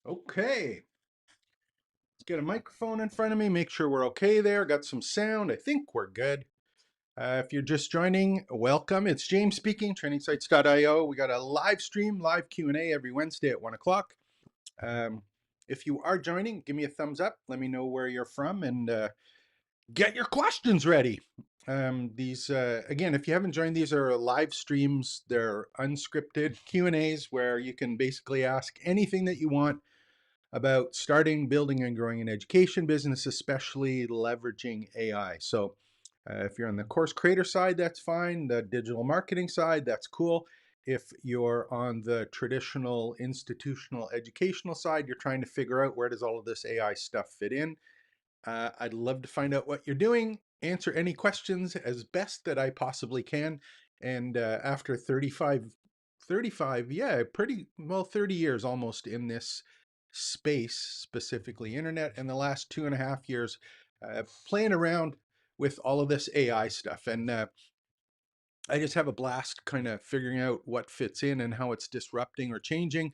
Okay, let's get a microphone in front of me, make sure we're okay there. Got some sound. I think we're good. If you're just joining, welcome. It's James speaking, trainingsites.io. We got a live stream, live Q&A every Wednesday at 1 o'clock. If you are joining, give me a thumbs up. Let me know where you're from and get your questions ready. Again, if you haven't joined, these are live streams. They're unscripted Q&As where you can basically ask anything that you want about starting, building, and growing an education business, especially leveraging AI. So if you're on the course creator side, that's fine. The digital marketing side, that's cool. If you're on the traditional institutional educational side, you're trying to figure out where does all of this AI stuff fit in. I'd love to find out what you're doing, answer any questions as best that I possibly can. And after 35, yeah, pretty well, 30 years almost in this space, specifically internet, and the last 2.5 years playing around with all of this AI stuff. And I just have a blast kind of figuring out what fits in and how it's disrupting or changing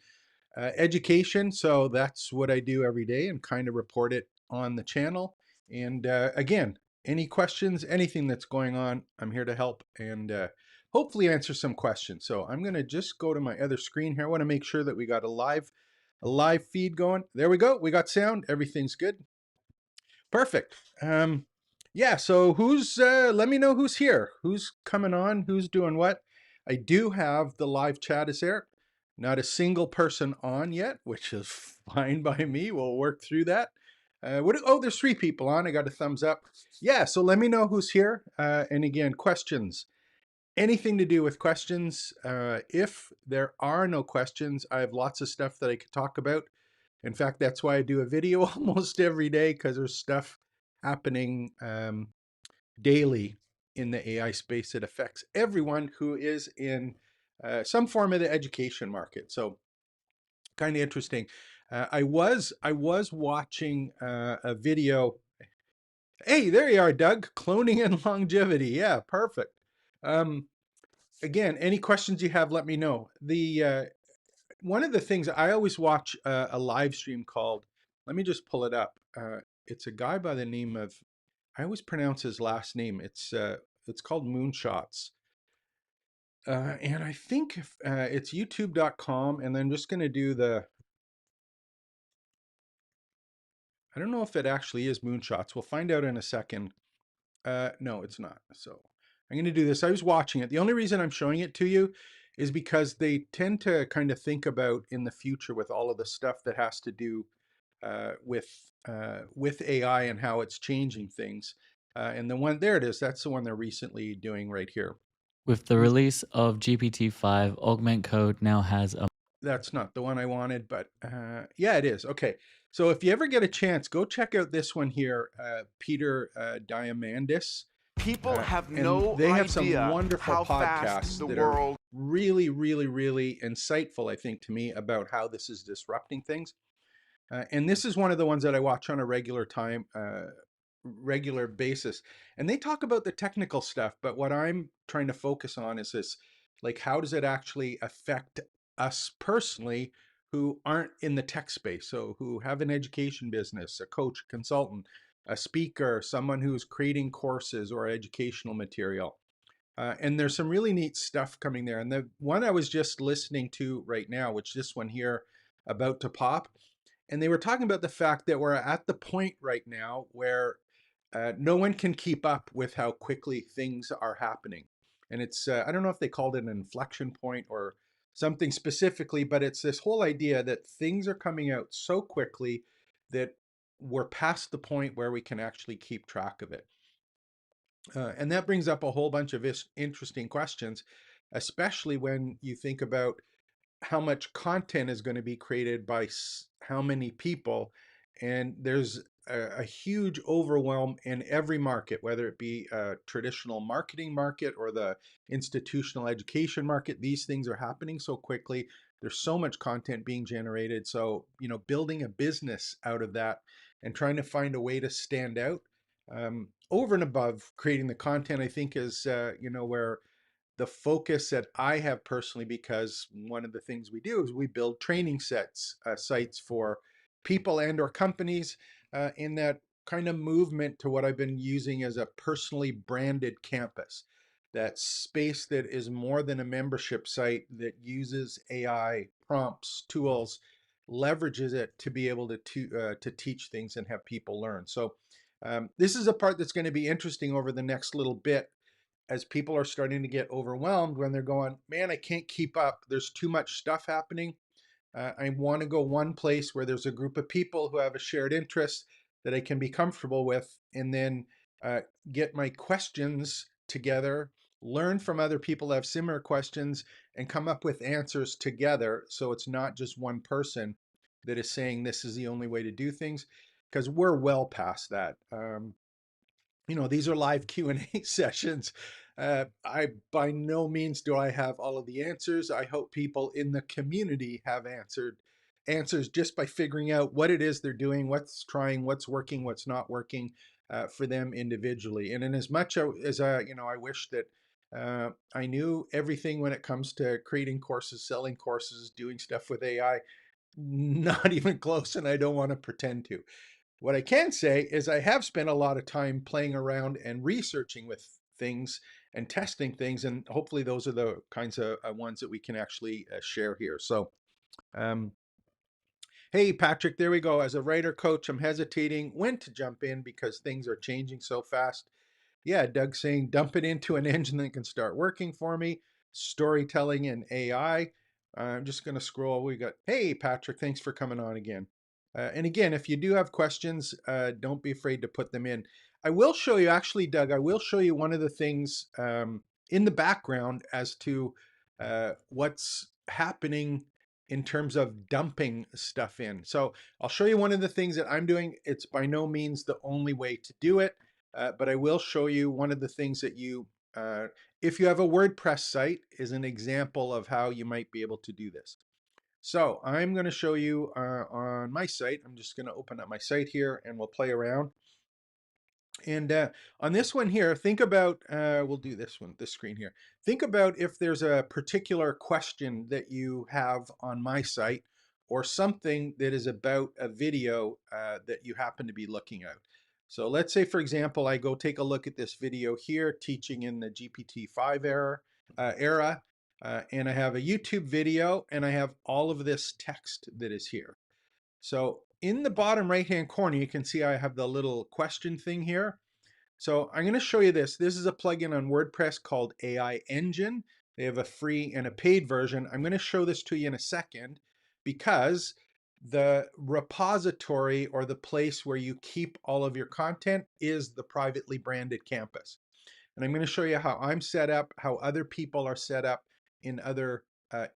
education. So that's what I do every day and kind of report it on the channel. And again, any questions, anything that's going on, I'm here to help and hopefully answer some questions. So I'm going to just go to my other screen here. I want to make sure that we got a live feed going. There we go. We got sound. Everything's good. Perfect. Yeah, so let me know who's here, who's coming on, who's doing what. I do have the live chat is there. Not a single person on yet, which is fine by me. We'll work through that. Oh, there's 3 people on. I got a thumbs up. Yeah, so let me know who's here. And again, questions. Anything to do with questions. If there are no questions, I have lots of stuff that I could talk about. In fact, that's why I do a video almost every day, because there's stuff happening daily in the AI space that affects everyone who is in some form of the education market. So kind of interesting. I was watching a video. Hey, there you are, Doug. Cloning and longevity. Yeah, perfect. Again, any questions you have, let me know. The one of the things I always watch a live stream called, let me just pull it up. It's a guy by the name of, I always pronounce his last name. It's called Moonshots. And I think it's youtube.com, and I'm just going to do I don't know if it actually is Moonshots. We'll find out in a second. No, it's not. So I'm going to do this. I was watching it. The only reason I'm showing it to you is because they tend to kind of think about in the future with all of the stuff that has to do with AI and how it's changing things. And the one there it is. That's the one they're recently doing right here. With the release of GPT-5, Augment Code now has a That's not the one I wanted, but yeah, it is. Okay. So if you ever get a chance, go check out this one here, Peter Diamandis. People have And no they have some idea wonderful how fast podcasts the that are world. really, really, really insightful, I think, to me about how this is disrupting things. And this is one of the ones that I watch on a regular basis. And they talk about the technical stuff, but what I'm trying to focus on is this, like, how does it actually affect us personally who aren't in the tech space? So who have an education business, a coach, a consultant, a speaker, someone who's creating courses or educational material. And there's some really neat stuff coming there. And the one I was just listening to right now, which this one here about to pop, and they were talking about the fact that we're at the point right now where no one can keep up with how quickly things are happening. And it's, I don't know if they called it an inflection point or something specifically, but it's this whole idea that things are coming out so quickly that we're past the point where we can actually keep track of it. And that brings up a whole bunch of interesting questions, especially when you think about how much content is going to be created by how many people. And there's a huge overwhelm in every market, whether it be a traditional marketing market or the institutional education market. These things are happening so quickly. There's so much content being generated. So, building a business out of that and trying to find a way to stand out over and above creating the content, I think is, where the focus that I have personally, because one of the things we do is we build training sites for people and or companies in that kind of movement to what I've been using as a personally branded campus. That space that is more than a membership site, that uses AI prompts, tools, leverages it to be able to teach things and have people learn. So this is a part that's going to be interesting over the next little bit, as people are starting to get overwhelmed when they're going, man, I can't keep up. There's too much stuff happening. I want to go one place where there's a group of people who have a shared interest that I can be comfortable with, and then uh, get my questions together, learn from other people that have similar questions, and come up with answers together. So it's not just one person that is saying this is the only way to do things, because we're well past that. These are live Q&A sessions. I by no means do I have all of the answers. I hope people in the community have answers just by figuring out what it is they're doing, what's trying, what's working, what's not working for them individually. And in as much as I wish that I knew everything when it comes to creating courses, selling courses, doing stuff with AI, not even close, and I don't want to pretend to. What I can say is I have spent a lot of time playing around and researching with things and testing things, and hopefully those are the kinds of ones that we can actually share here. So, um, hey, Patrick, there we go. As a writer coach, I'm hesitating when to jump in because things are changing so fast. Yeah, Doug saying dump it into an engine that can start working for me. Storytelling and AI. I'm just going to scroll. We got, hey, Patrick, thanks for coming on again. And again, if you do have questions, don't be afraid to put them in. I will show you, actually, Doug, I will show you one of the things in the background as to what's happening in terms of dumping stuff in. So I'll show you one of the things that I'm doing. It's by no means the only way to do it. But I will show you one of the things that if you have a WordPress site, is an example of how you might be able to do this. So I'm going to show you on my site. I'm just going to open up my site here and we'll play around. And on this one here, think about, we'll do this screen here. Think about if there's a particular question that you have on my site, or something that is about a video that you happen to be looking at. So let's say, for example, I go take a look at this video here, teaching in the GPT-5 era, and I have a YouTube video, and I have all of this text that is here. So in the bottom right-hand corner, you can see I have the little question thing here. So I'm going to show you this. This is a plugin on WordPress called AI Engine. They have a free and a paid version. I'm going to show this to you in a second, because the repository, or the place where you keep all of your content, is the privately branded campus. And I'm going to show you how I'm set up, how other people are set up in other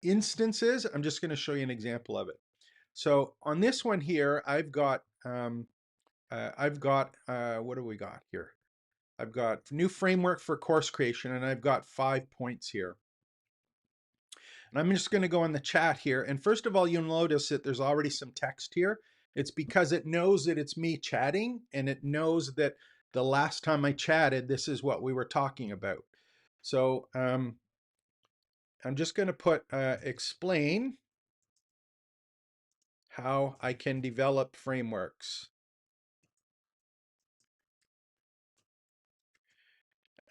instances. I'm just going to show you an example of it. So on this one here, what do we got here? I've got new framework for course creation, and I've got 5 points here. And I'm just going to go in the chat here. And first of all, you'll notice that there's already some text here. It's because it knows that it's me chatting, and it knows that the last time I chatted, this is what we were talking about. So I'm just going to put explain how I can develop frameworks.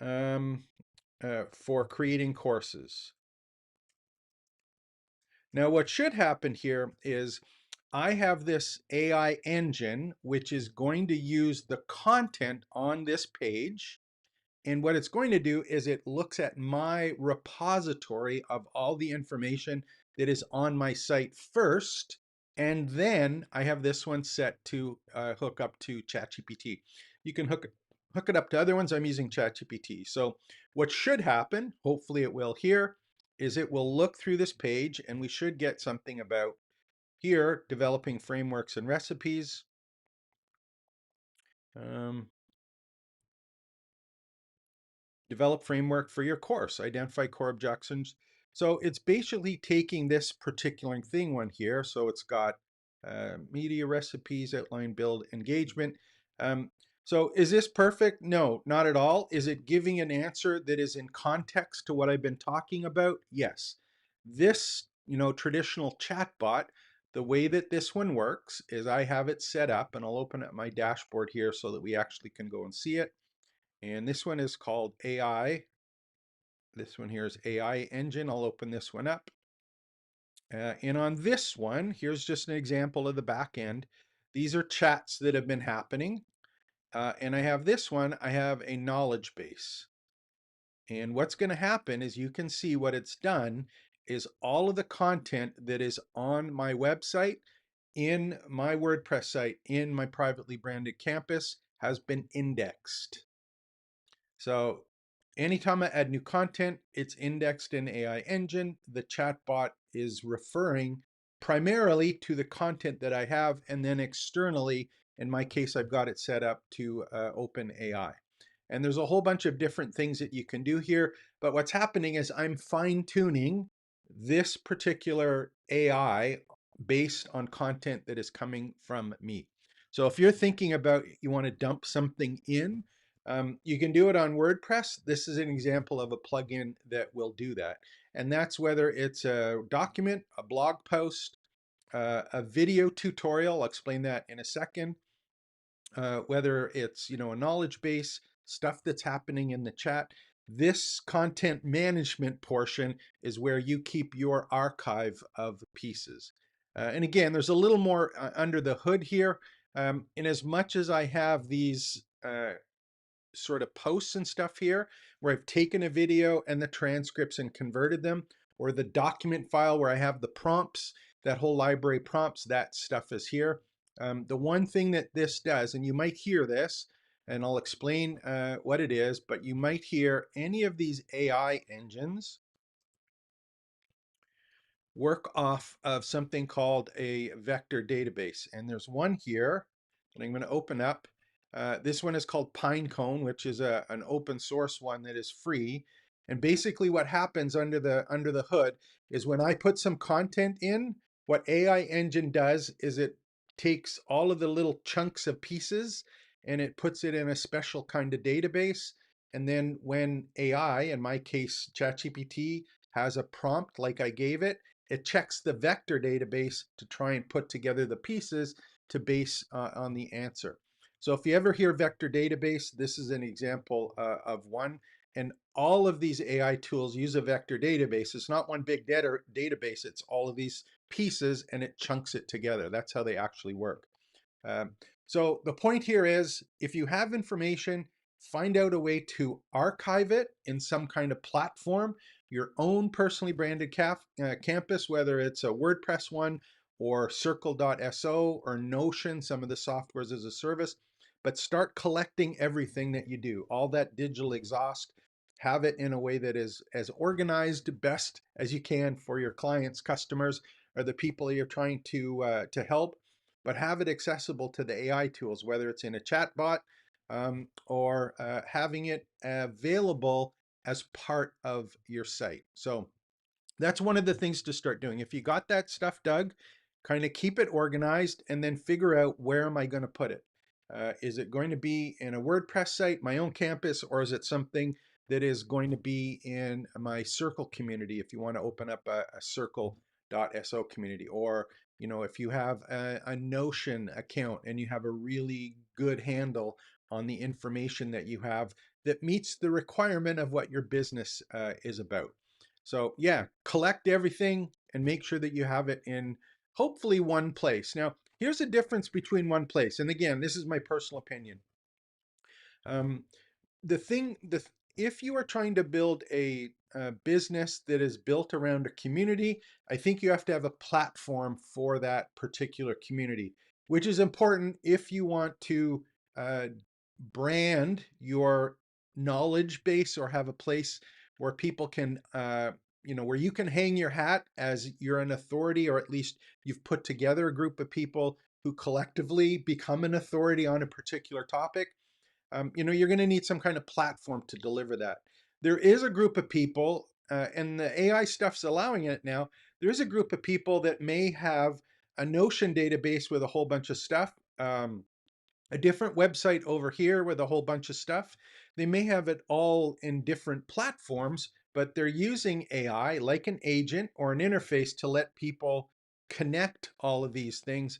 For creating courses. Now, what should happen here is I have this AI engine, which is going to use the content on this page. And what it's going to do is it looks at my repository of all the information that is on my site first. And then I have this one set to hook up to ChatGPT. You can hook it up to other ones. I'm using ChatGPT. So what should happen, hopefully it will here, is it will look through this page, and we should get something about here, developing frameworks and recipes. Um, develop framework for your course, identify core objections. So it's basically taking this particular thing one here. So it's got media recipes, outline, build, engagement. So is this perfect? No, not at all. Is it giving an answer that is in context to what I've been talking about? Yes. This, traditional chatbot, the way that this one works is I have it set up, and I'll open up my dashboard here so that we actually can go and see it. And this one is called AI. This one here is AI Engine. I'll open this one up. And on this one, here's just an example of the back end. These are chats that have been happening. And I have this one, I have a knowledge base. And what's going to happen is you can see what it's done is all of the content that is on my website, in my WordPress site, in my privately branded campus has been indexed. So anytime I add new content, it's indexed in AI Engine. The chatbot is referring primarily to the content that I have, and then externally, in my case, I've got it set up to OpenAI. And there's a whole bunch of different things that you can do here. But what's happening is I'm fine tuning this particular AI based on content that is coming from me. So if you're thinking about you want to dump something in, you can do it on WordPress. This is an example of a plugin that will do that. And that's whether it's a document, a blog post, a video tutorial. I'll explain that in a second. Whether it's, a knowledge base, stuff that's happening in the chat. This content management portion is where you keep your archive of pieces. And again, there's a little more under the hood here. In as much as I have these sort of posts and stuff here where I've taken a video and the transcripts and converted them, or the document file where I have the prompts, that whole library prompts, that stuff is here. The one thing that this does, and you might hear this, and I'll explain what it is, but you might hear any of these AI engines work off of something called a vector database. And there's one here that I'm going to open up. This one is called Pinecone, which is an open source one that is free. And basically what happens under the hood is when I put some content in, what AI Engine does is it takes all of the little chunks of pieces and it puts it in a special kind of database. And then when AI, in my case, ChatGPT, has a prompt like I gave it, it checks the vector database to try and put together the pieces to base on the answer. So if you ever hear vector database, this is an example of one. And all of these AI tools use a vector database. It's not one big database, it's all of these pieces and it chunks it together. That's how they actually work. Um, so the point here is if you have information, find out a way to archive it in some kind of platform, your own personally branded campus, whether it's a WordPress one or Circle.so or Notion, some of the softwares as a service, but start collecting everything that you do, all that digital exhaust, have it in a way that is as organized best as you can for your clients, customers, or the people you're trying to help, but have it accessible to the AI tools, whether it's in a chatbot or having it available as part of your site. So that's one of the things to start doing. If you got that stuff, Doug, kind of keep it organized and then figure out where am I going to put it. Is it going to be in a WordPress site, my own campus, or is it something that is going to be in my Circle community if you want to open up a Circle.so community, or if you have a Notion account and you have a really good handle on the information that you have that meets the requirement of what your business is about. So yeah, collect everything and make sure that you have it in hopefully one place. Now, here's the difference between one place. And again, this is my personal opinion. Um, the thing, if you are trying to build a business that is built around a community, I think you have to have a platform for that particular community, which is important if you want to uh, brand your knowledge base or have a place where people can, where you can hang your hat as you're an authority, or at least you've put together a group of people who collectively become an authority on a particular topic. You're going to need some kind of platform to deliver that. There is a group of people, and the AI stuff's allowing it now. There's a group of people that may have a Notion database with a whole bunch of stuff. a different website over here with a whole bunch of stuff. They may have it all in different platforms, but they're using AI like an agent or an interface to let people connect all of these things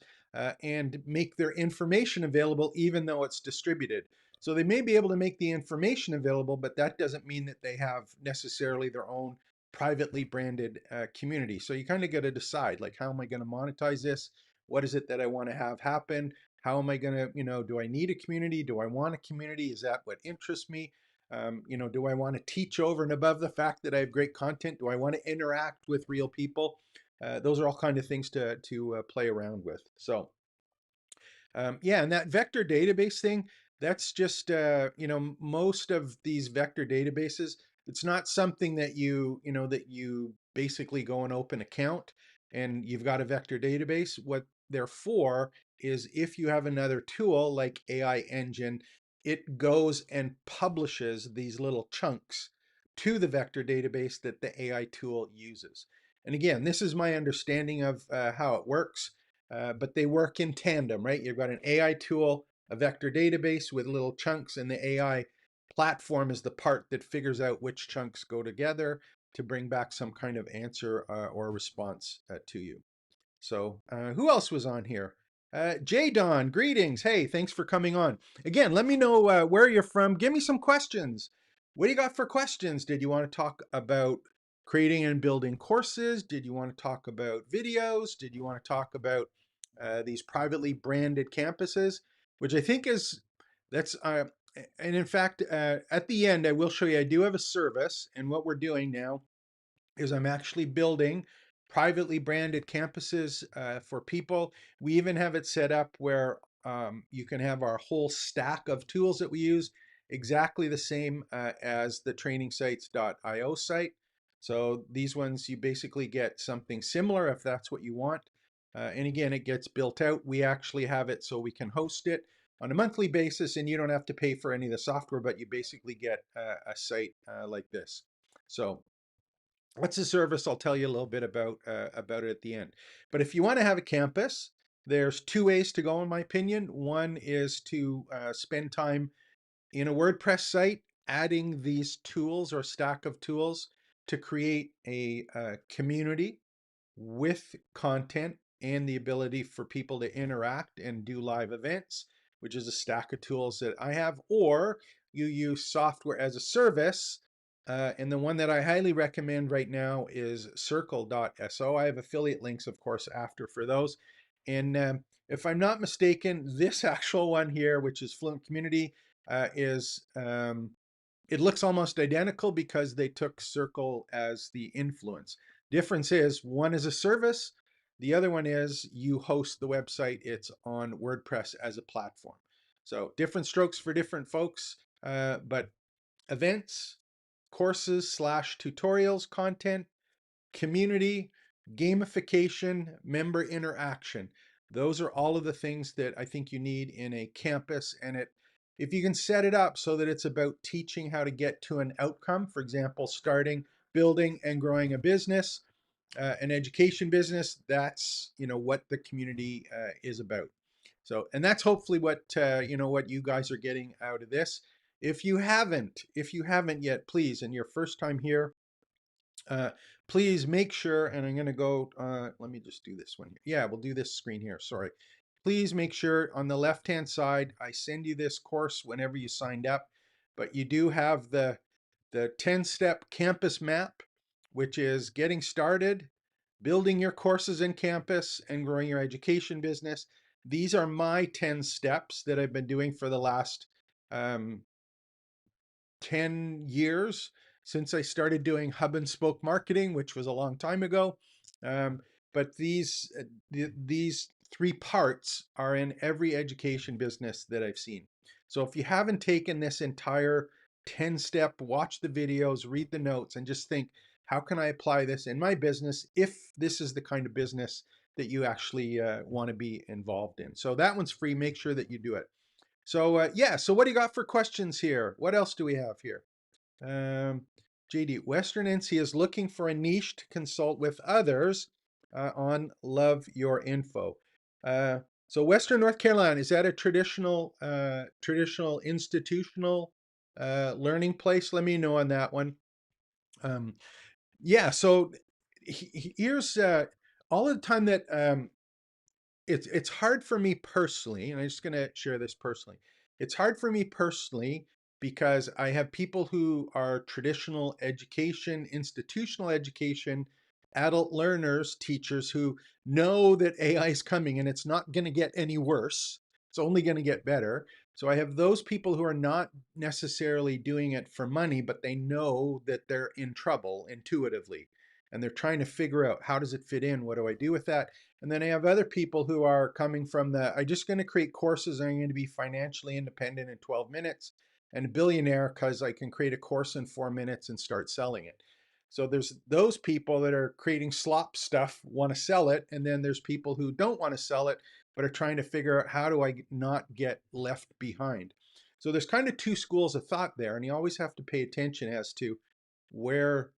and make their information available, even though it's distributed. So they may be able to make the information available, but that doesn't mean that they have necessarily their own privately branded community. So you kind of got to decide, like, how am I going to monetize this? What is it that I want to have happen? How am I going to, do I need a community? Do I want a community? Is that what interests me? Do I want to teach over and above the fact that I have great content? Do I want to interact with real people? Those are all kind of things to play around with. So yeah, and that vector database thing, that's just, most of these vector databases, it's not something that that you basically go and open account and you've got a vector database. What they're for is if you have another tool like AI Engine, it goes and publishes these little chunks to the vector database that the AI tool uses. And again, this is my understanding of how it works. But they work in tandem, right? You've got an AI tool, a vector database with little chunks, and the AI platform is the part that figures out which chunks go together to bring back some kind of answer or response to you. So, who else was on here? Jay Don, greetings. Hey, thanks for coming on. Again, let me know where you're from. Give me some questions. What do you got for questions? Did you want to talk about creating and building courses? Did you want to talk about videos? Did you want to talk about these privately branded campuses? Which I think is, that's, and in fact, at the end, I will show you, I do have a service, and what we're doing now is I'm actually building privately branded campuses for people. We even have it set up where you can have our whole stack of tools that we use exactly the same as the trainingsites.io site. So these ones, you basically get something similar if that's what you want. And again, it gets built out. We actually have it so we can host it on a monthly basis, and you don't have to pay for any of the software, but you basically get a site like this. So what's the service? I'll tell you a little bit about it at the end. But if you want to have a campus, there's two ways to go, in my opinion. One is to spend time in a WordPress site, adding these tools or stack of tools to create a community with content and the ability for people to interact and do live events, which is a stack of tools that I have, or you use software as a service. And the one that I highly recommend right now is circle.so. I have affiliate links, of course, after for those. And if I'm not mistaken, this actual one here, which is Fluent Community, is it looks almost identical because they took Circle as the influence. Difference is one is a service, the other one is you host the website. It's on WordPress as a platform. So different strokes for different folks, but events, courses slash tutorials, content, community, gamification, member interaction. Those are all of the things that I think you need in a campus. And if you can set it up so that it's about teaching how to get to an outcome, for example, starting, building, and growing a business, an education business, that's what the community is about. So, and that's hopefully what what you guys are getting out of this. If you haven't yet, please, and your first time here, uh, please make sure, and I'm going to go, let me just do this one here. Yeah, we'll do this screen here. Sorry. Please make sure on the left-hand side, I send you this course whenever you signed up, but you do have the 10-step campus map, which is getting started, building your courses in campus, and growing your education business. These are my 10 steps that I've been doing for the last um, 10 years since I started doing hub and spoke marketing, which was a long time ago. Um, but these three parts are in every education business that I've seen. So if you haven't taken this entire 10 step, watch the videos, read the notes, and just think, how can I apply this in my business if this is the kind of business that you actually want to be involved in? So that one's free. Make sure that you do it. So yeah, so what do you got for questions here? What else do we have here? JD, Western NC is looking for a niche to consult with others on Love Your Info. So Western North Carolina, is that a traditional institutional learning place? Let me know on that one. Um, yeah. So here's all the time that it's hard for me personally, and I'm just going to share this personally. It's hard for me personally because I have people who are traditional education, institutional education, adult learners, teachers who know that AI is coming and it's not going to get any worse. It's only going to get better. So I have those people who are not necessarily doing it for money, but they know that they're in trouble intuitively. And they're trying to figure out, how does it fit in? What do I do with that? And then I have other people who are coming from I'm just going to create courses. I'm going to be financially independent in 12 minutes and a billionaire because I can create a course in 4 minutes and start selling it. So there's those people that are creating slop stuff, want to sell it. And then there's people who don't want to sell it, but are trying to figure out, how do I not get left behind? So there's kind of two schools of thought there. And you always have to pay attention as to, where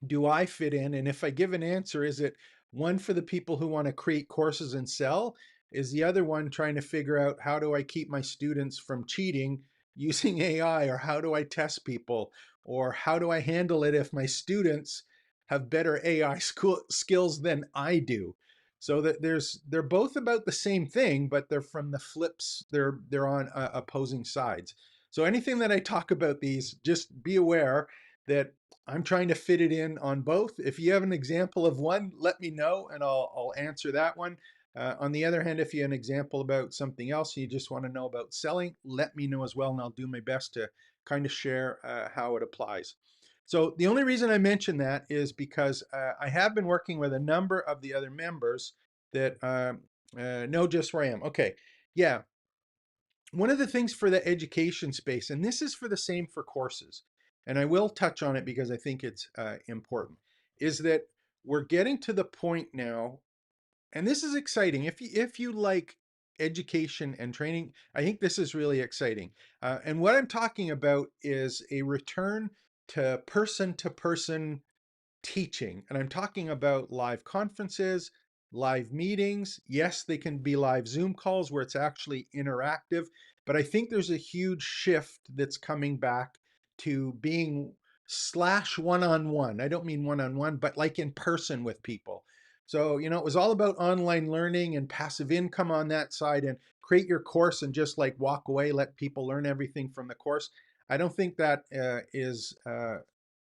do I fit in? And if I give an answer, is it one for the people who want to create courses and sell? Is the other one trying to figure out, how do I keep my students from cheating using AI? Or how do I test people? Or how do I handle it if my students have better AI skills than I do? So that they're both about the same thing, but they're from the flips. They're on opposing sides. So anything that I talk about these, just be aware that I'm trying to fit it in on both. If you have an example of one, let me know and I'll answer that one. On the other hand, if you have an example about something else, you just want to know about selling, let me know as well, and I'll do my best to kind of share how it applies. So the only reason I mention that is because I have been working with a number of the other members that know just where I am. Okay, yeah, one of the things for the education space, and this is for the same for courses, and I will touch on it because I think it's important, is that we're getting to the point now, and this is exciting. If you like education and training, I think this is really exciting. And what I'm talking about is a return to person teaching. And I'm talking about live conferences, live meetings. Yes, they can be live Zoom calls where it's actually interactive, but I think there's a huge shift that's coming back to being slash one-on-one. I don't mean one-on-one, but like in person with people. So, it was all about online learning and passive income on that side, and create your course and just like walk away, let people learn everything from the course. I don't think that is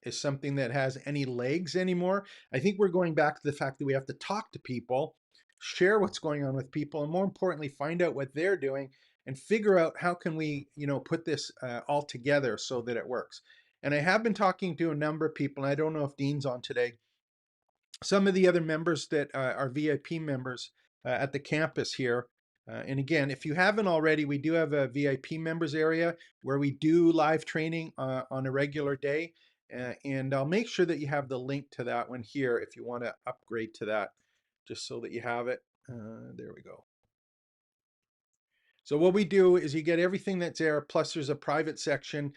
something that has any legs anymore. I think we're going back to the fact that we have to talk to people, share what's going on with people, and more importantly, find out what they're doing and figure out, how can we, put this all together so that it works. And I have been talking to a number of people, and I don't know if Dean's on today, some of the other members that are VIP members at the campus here. And again, if you haven't already, we do have a VIP members area where we do live training on a regular day. And I'll make sure that you have the link to that one here if you want to upgrade to that, just so that you have it. There we go. So what we do is, you get everything that's there, plus there's a private section,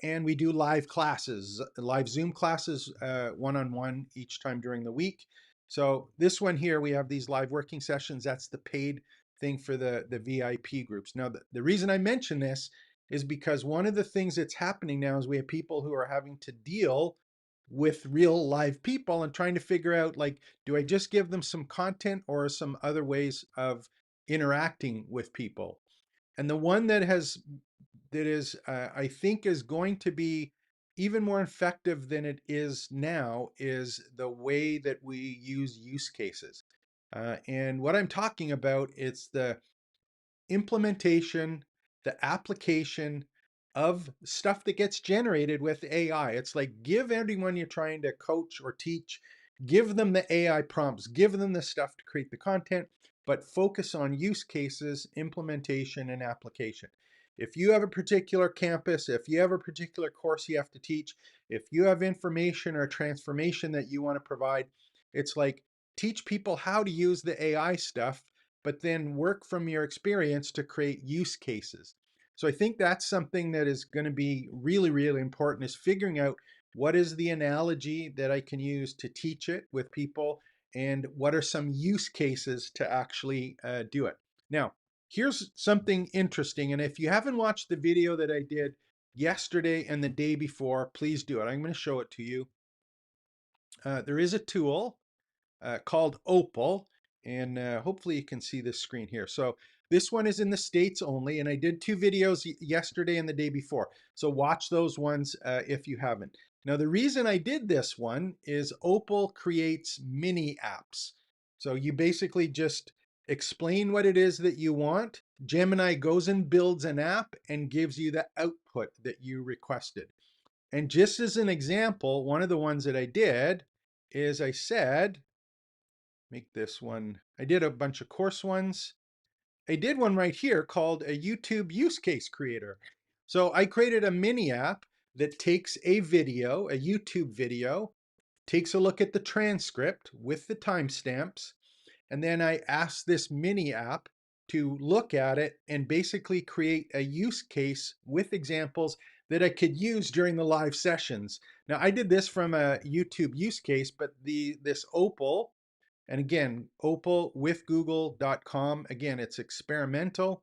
and we do live classes, live Zoom classes, one-on-one each time during the week. So this one here, we have these live working sessions. That's the paid thing for the VIP groups. Now, the reason I mention this is because one of the things that's happening now is we have people who are having to deal with real live people and trying to figure out, like, do I just give them some content or some other ways of interacting with people? And the one that is I think is going to be even more effective than it is now, is the way that we use use cases. And what I'm talking about, it's the implementation, the application of stuff that gets generated with AI. It's like, give anyone you're trying to coach or teach, give them the AI prompts, give them the stuff to create the content, but focus on use cases, implementation, and application. If you have a particular campus, if you have a particular course you have to teach, if you have information or transformation that you want to provide, it's like, teach people how to use the AI stuff, but then work from your experience to create use cases. So I think that's something that is going to be really, really important, is figuring out, what is the analogy that I can use to teach it with people, and what are some use cases to actually do it. Now, here's something interesting. And if you haven't watched the video that I did yesterday and the day before, please do it. I'm going to show it to you. There is a tool called Opal, and hopefully you can see this screen here. So this one is in the States only, and I did two videos yesterday and the day before. So watch those ones if you haven't. Now the reason I did this one is Opal creates mini apps. So you basically just explain what it is that you want. Gemini goes and builds an app and gives you the output that you requested. And just as an example, one of the ones that I did is I said, make this one, I did a bunch of course ones. I did one right here called a YouTube use case creator. So I created a mini app that takes a video, a YouTube video, takes a look at the transcript with the timestamps, and then I asked this mini app to look at it and basically create a use case with examples that I could use during the live sessions. Now I did this from a YouTube use case, but this Opal, and again, opalwithgoogle.com. Again, it's experimental,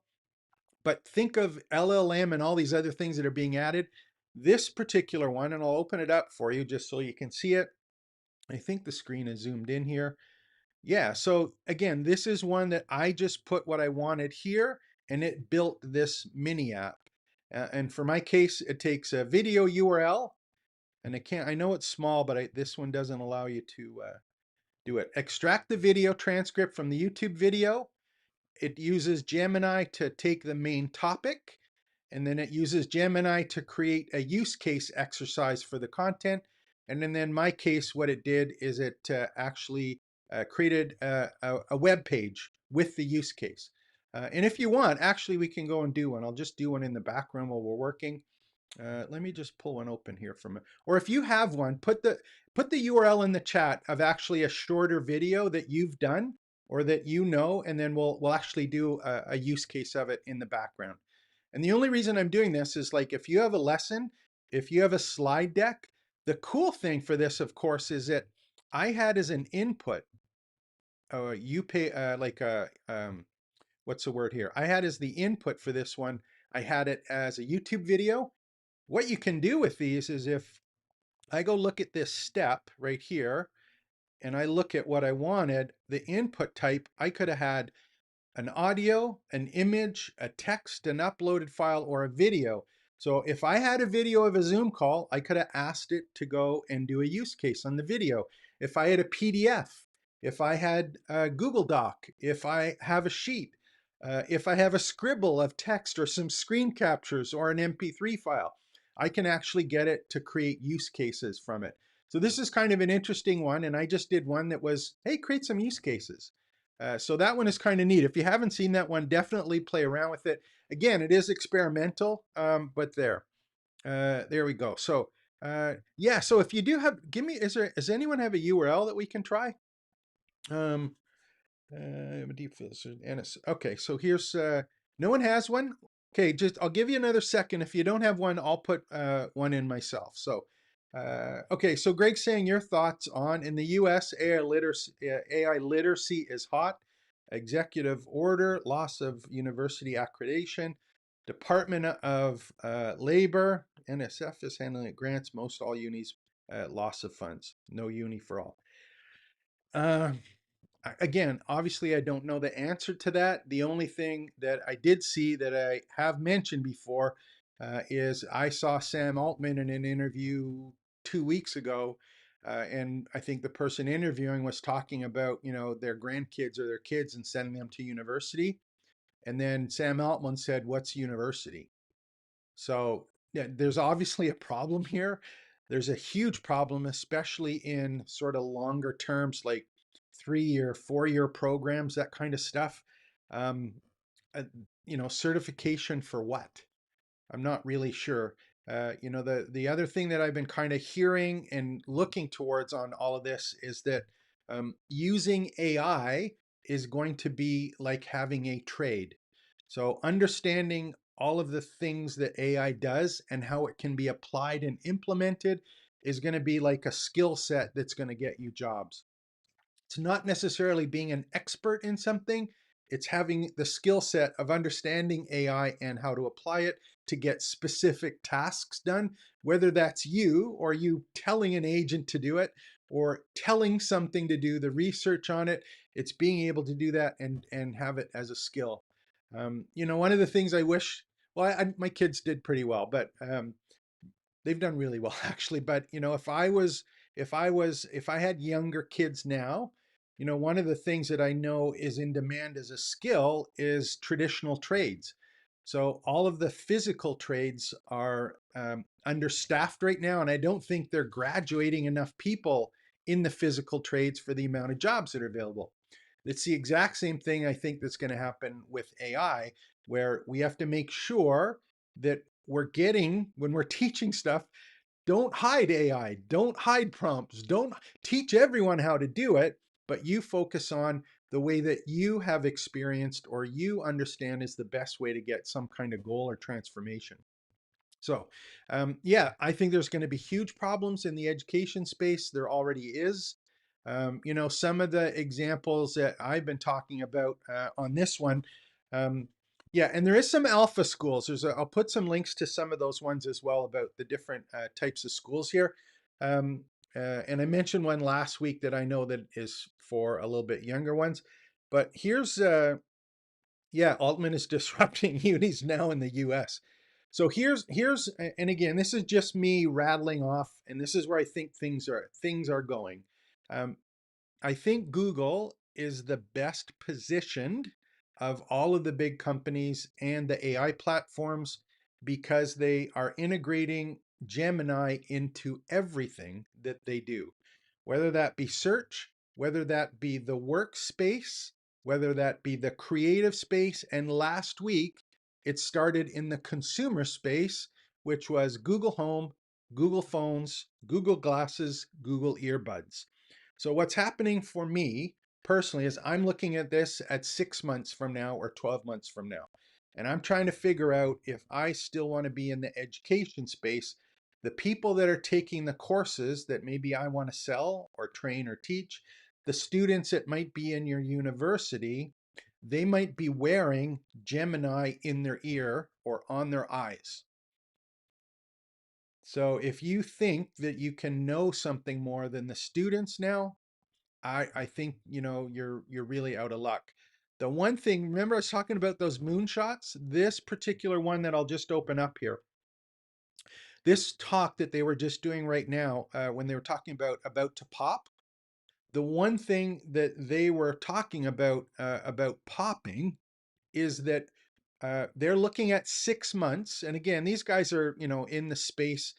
but think of LLM and all these other things that are being added. This particular one, and I'll open it up for you just so you can see it. I think the screen is zoomed in here. Yeah, so again, this is one that I just put what I wanted here and it built this mini app. And for my case, it takes a video URL, and I know it's small, but this one doesn't allow you to do it. Extract the video transcript from the YouTube video. It uses Gemini to take the main topic, and then it uses Gemini to create a use case exercise for the content. And then in my case, what it did is it actually created a web page with the use case. And if you want, actually, we can go and do one. I'll just do one in the background while we're working. Let me just pull one open here from it. Or if you have one, put the URL in the chat of actually a shorter video that you've done or that you know, and then we'll actually do a use case of it in the background. And the only reason I'm doing this is like if you have a lesson, if you have a slide deck, the cool thing for this, of course, is that I had as an input, you pay like a what's the word here? I had as the input for this one, I had it as a YouTube video. What you can do with these is if I go look at this step right here and I look at what I wanted, the input type, I could have had an audio, an image, a text, an uploaded file, or a video. So if I had a video of a Zoom call, I could have asked it to go and do a use case on the video. If I had a PDF, if I had a Google Doc, if I have a sheet, if I have a scribble of text or some screen captures or an MP3 file, I can actually get it to create use cases from it. So this is kind of an interesting one, and I just did one that was, hey, create some use cases. So that one is kind of neat. If you haven't seen that one, definitely play around with it. Again, it is experimental, but there we go. So yeah, so if you do have, does anyone have a URL that we can try? Um, deep filter, okay, so here's, no one has one? Okay, I'll give you another second. If you don't have one, I'll put one in myself. So, okay, so Greg's saying your thoughts on, in the US, AI literacy is hot. Executive order, loss of university accreditation, Department of Labor, NSF is handling it, grants, most all unis, loss of funds, no uni for all. Again, obviously, I don't know the answer to that. The only thing that I did see that I have mentioned before is I saw Sam Altman in an interview 2 weeks ago. And I think the person interviewing was talking about, their grandkids or their kids and sending them to university. And then Sam Altman said, "What's university?" So yeah, there's obviously a problem here. There's a huge problem, especially in sort of longer terms, like 3 year, 4 year programs, that kind of stuff. Um, uh, certification for what? I'm not really sure. The other thing that I've been kind of hearing and looking towards on all of this is that using AI is going to be like having a trade. So understanding all of the things that AI does and how it can be applied and implemented is going to be like a skill set that's going to get you jobs. It's not necessarily being an expert in something. It's having the skill set of understanding AI and how to apply it to get specific tasks done, whether that's you or you telling an agent to do it or telling something to do the research on it. It's being able to do that and have it as a skill. One of the things I wish, well, my kids did pretty well, but they've done really well actually. But if I had younger kids now, one of the things that I know is in demand as a skill is traditional trades. So all of the physical trades are understaffed right now, and I don't think they're graduating enough people in the physical trades for the amount of jobs that are available. It's the exact same thing I think that's going to happen with AI, where we have to make sure that we're getting, when we're teaching stuff, don't hide AI, don't hide prompts, don't teach everyone how to do it, but you focus on the way that you have experienced or you understand is the best way to get some kind of goal or transformation. So, yeah, I think there's going to be huge problems in the education space. There already is. Some of the examples that I've been talking about on this one, um, yeah, and there is some alpha schools. I'll put some links to some of those ones as well about the different types of schools here. Um, and I mentioned one last week that I know that is for a little bit younger ones. But here's yeah, Altman is disrupting unis now in the US. So and again, this is just me rattling off, and this is where I think things are going. Um, I think Google is the best positioned of all of the big companies and the AI platforms because they are integrating Gemini into everything that they do, whether that be search, whether that be the workspace, whether that be the creative space. And last week, it started in the consumer space, which was Google Home, Google Phones, Google Glasses, Google Earbuds. So what's happening for me personally is I'm looking at this at 6 months from now or 12 months from now. And I'm trying to figure out if I still want to be in the education space. The people that are taking the courses that maybe I want to sell or train or teach, the students that might be in your university, they might be wearing Gemini in their ear or on their eyes. So if you think that you can know something more than the students now, I think you're really out of luck. The one thing, remember I was talking about those moonshots? This particular one that I'll just open up here. This talk that they were just doing right now, when they were talking about to pop, the one thing that they were talking about popping is that they're looking at 6 months. And again, these guys are, in the space.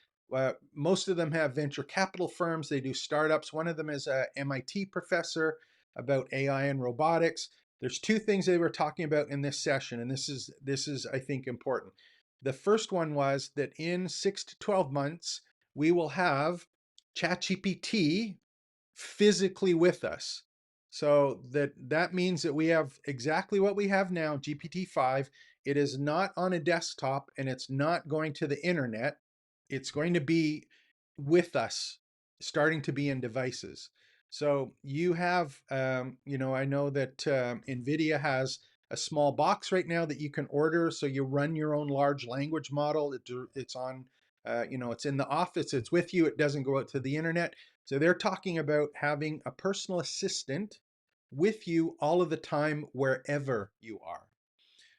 Most of them have venture capital firms. They do startups. One of them is a MIT professor about AI and robotics. There's two things they were talking about in this session, and this is I think important. The first one was that in 6 to 12 months, we will have ChatGPT physically with us. So that means that we have exactly what we have now, GPT-5. It is not on a desktop and it's not going to the internet. It's going to be with us, starting to be in devices. So you have, I know that NVIDIA has a small box right now that you can order. So you run your own large language model. It's on, it's in the office. It's with you. It doesn't go out to the internet. So they're talking about having a personal assistant with you all of the time, wherever you are.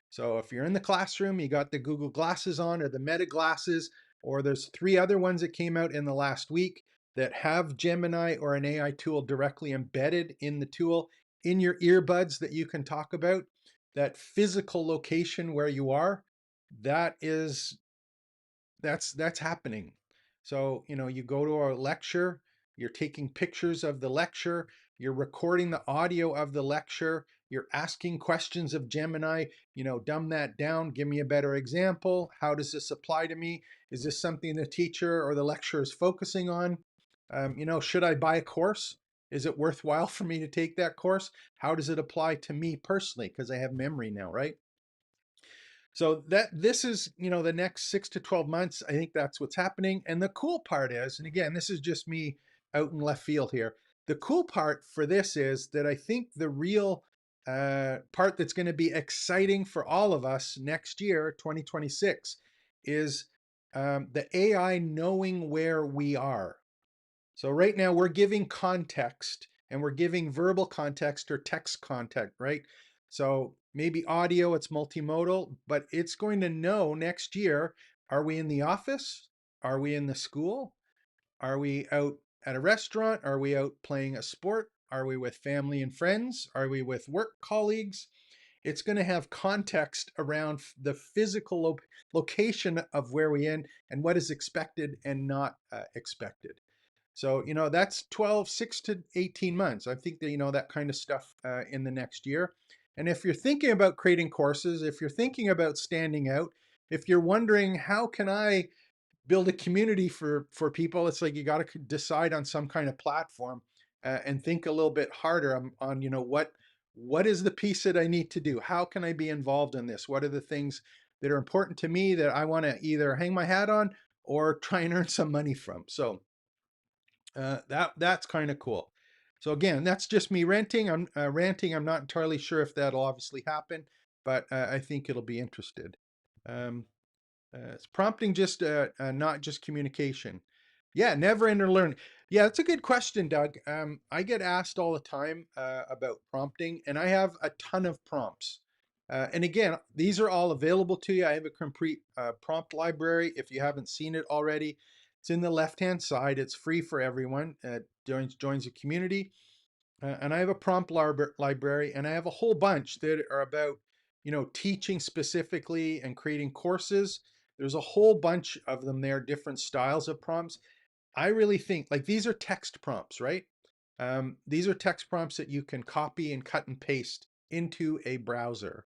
So if you're in the classroom, you got the Google Glasses on or the Meta Glasses, or there's 3 other ones that came out in the last week that have Gemini or an AI tool directly embedded in the tool in your earbuds that you can talk about. That physical location where you are, that is that's happening. So, you go to a lecture, you're taking pictures of the lecture, you're recording the audio of the lecture, you're asking questions of Gemini, dumb that down, give me a better example. How does this apply to me? Is this something the teacher or the lecturer is focusing on? Should I buy a course? Is it worthwhile for me to take that course? How does it apply to me personally? Because I have memory now, right? So this is, the next 6 to 12 months, I think that's what's happening. And the cool part is, and again, this is just me out in left field here. The cool part for this is that I think the real part that's going to be exciting for all of us next year, 2026, is the AI knowing where we are. So right now we're giving context and we're giving verbal context or text context, right? So maybe audio, it's multimodal, but it's going to know next year, are we in the office? Are we in the school? Are we out at a restaurant? Are we out playing a sport? Are we with family and friends? Are we with work colleagues? It's going to have context around the physical location of where we in and what is expected and not expected. So, that's 12, 6 to 18 months. I think that, that kind of stuff in the next year. And if you're thinking about creating courses, if you're thinking about standing out, if you're wondering, how can I build a community for people, it's like you got to decide on some kind of platform and think a little bit harder on what is the piece that I need to do? How can I be involved in this? What are the things that are important to me that I want to either hang my hat on or try and earn some money from? So that's kind of cool. So again, that's just me ranting. I'm ranting. I'm not entirely sure if that'll obviously happen, but I think it'll be interested. Um, it's prompting, just not just communication. Yeah, never end learning. Yeah, that's a good question, Doug. I get asked all the time about prompting, and I have a ton of prompts. And again, these are all available to you. I have a complete prompt library. If you haven't seen it already, it's in the left-hand side. It's free for everyone. Joins the community. And I have a prompt library, and I have a whole bunch that are about, teaching specifically and creating courses. There's a whole bunch of them there, different styles of prompts. I really think, like, these are text prompts, right? These are text prompts that you can copy and cut and paste into a browser.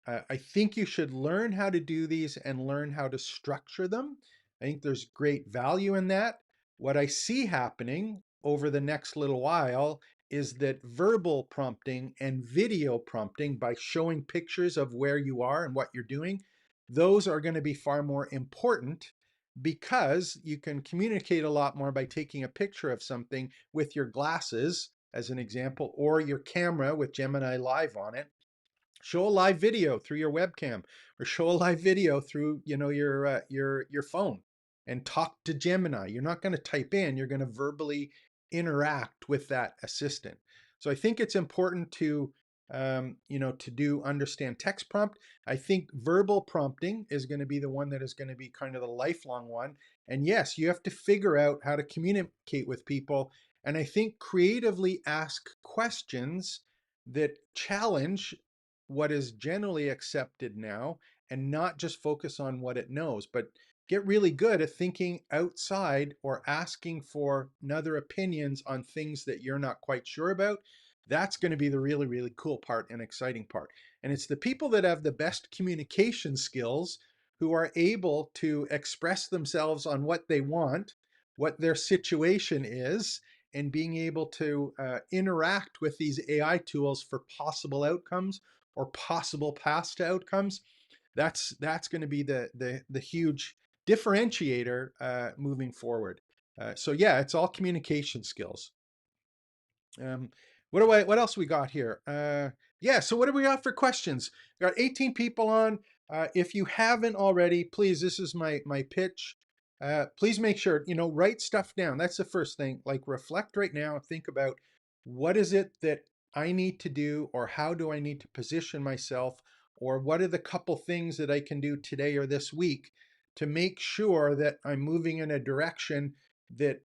I think you should learn how to do these and learn how to structure them. I think there's great value in that. What I see happening over the next little while is that verbal prompting and video prompting, by showing pictures of where you are and what you're doing, those are going to be far more important, because you can communicate a lot more by taking a picture of something with your glasses, as an example, or your camera with Gemini Live on it. Show a live video through your webcam, or show a live video through your phone, and talk to Gemini. You're not going to type in, you're going to verbally interact with that assistant. So I think it's important to understand text prompt. I think verbal prompting is going to be the one that is going to be kind of the lifelong one. And yes, you have to figure out how to communicate with people, and I think creatively ask questions that challenge what is generally accepted now, and not just focus on what it knows, but get really good at thinking outside or asking for other opinions on things that you're not quite sure about. That's going to be the really, really cool part and exciting part. And it's the people that have the best communication skills who are able to express themselves on what they want, what their situation is, and being able to interact with these AI tools for possible outcomes or possible past outcomes. That's going to be the huge differentiator moving forward. So yeah, it's all communication skills. Um, what else we got here? Yeah, so what do we got for questions? We got 18 people on. If you haven't already, please, this is my pitch. Please make sure, write stuff down. That's the first thing. Like, reflect right now and think about, what is it that I need to do, or how do I need to position myself, or what are the couple things that I can do today or this week to make sure that I'm moving in a direction that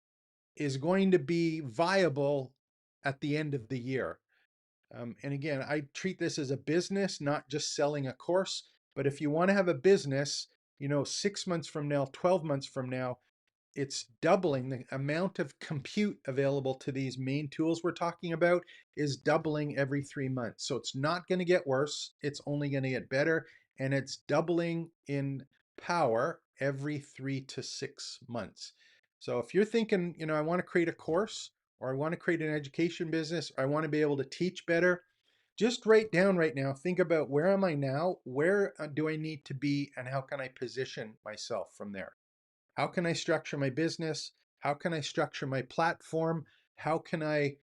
is going to be viable at the end of the year. And again, I treat this as a business, not just selling a course. But if you want to have a business, 6 months from now, 12 months from now, it's doubling. The amount of compute available to these main tools we're talking about is doubling every 3 months. So it's not going to get worse. It's only going to get better. And it's doubling in power every 3 to 6 months. So if you're thinking, I want to create a course, or I want to create an education business, or I want to be able to teach better, just write down right now, think about, where am I now? Where do I need to be? And how can I position myself from there? How can I structure my business? How can I structure my platform? How can I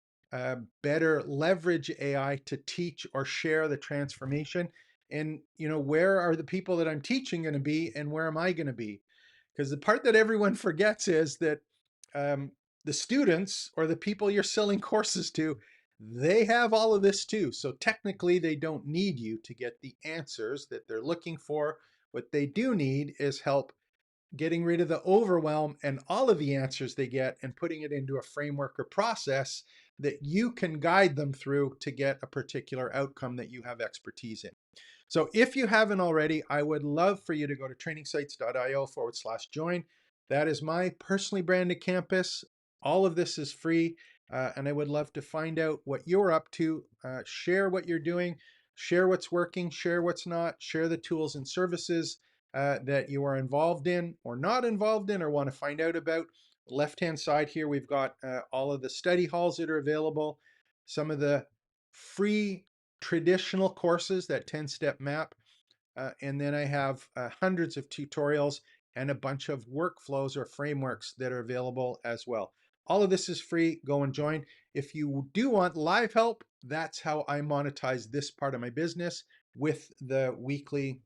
better leverage AI to teach or share the transformation. And where are the people that I'm teaching going to be, and where am I going to be? Because the part that everyone forgets is that um, the students or the people you're selling courses to, they have all of this too. So technically, they don't need you to get the answers that they're looking for. What they do need is help getting rid of the overwhelm and all of the answers they get and putting it into a framework or process that you can guide them through to get a particular outcome that you have expertise in. So if you haven't already, I would love for you to go to trainingsites.io/join. That is my personally branded campus. All of this is free. And I would love to find out what you're up to, share what you're doing, share what's working, share what's not, share the tools and services that you are involved in or not involved in or want to find out about. Left-hand side here, we've got all of the study halls that are available, some of the free traditional courses, that 10-step map, and then I have hundreds of tutorials and a bunch of workflows or frameworks that are available as well. All of this is free. Go and join. If you do want live help, that's how I monetize this part of my business, with the weekly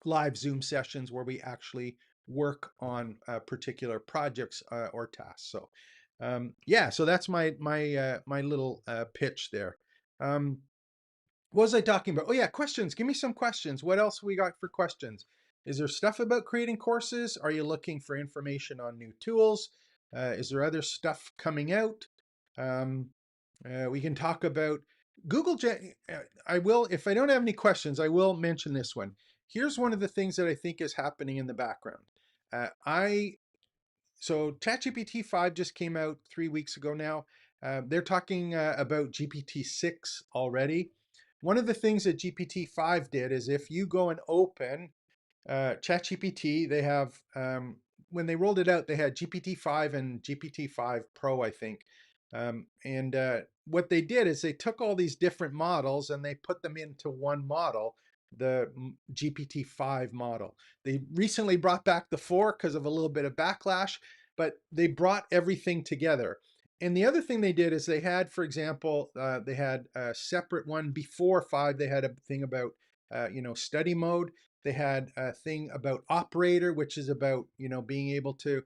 live Zoom sessions where we actually work on particular projects or tasks. So yeah, so that's my little pitch there. What was I talking about? Oh yeah, questions. Give me some questions. What else we got for questions? Is there stuff about creating courses? Are you looking for information on new tools? Is there other stuff coming out? Um, we can talk about Google. I will, if I don't have any questions, I will mention this one. Here's one of the things that I think is happening in the background. I So ChatGPT 5 just came out 3 weeks ago now. They're talking about GPT-6 already. One of the things that GPT-5 did is, if you go and open ChatGPT, they have, when they rolled it out, they had GPT-5 and GPT-5 Pro, I think. And what they did is they took all these different models and they put them into one model, the GPT-5 model. They recently brought back the 4 because of a little bit of backlash, but they brought everything together. And the other thing they did is they had, for example, they had a separate one before 5. They had a thing about, study mode. They had a thing about operator, which is about, being able to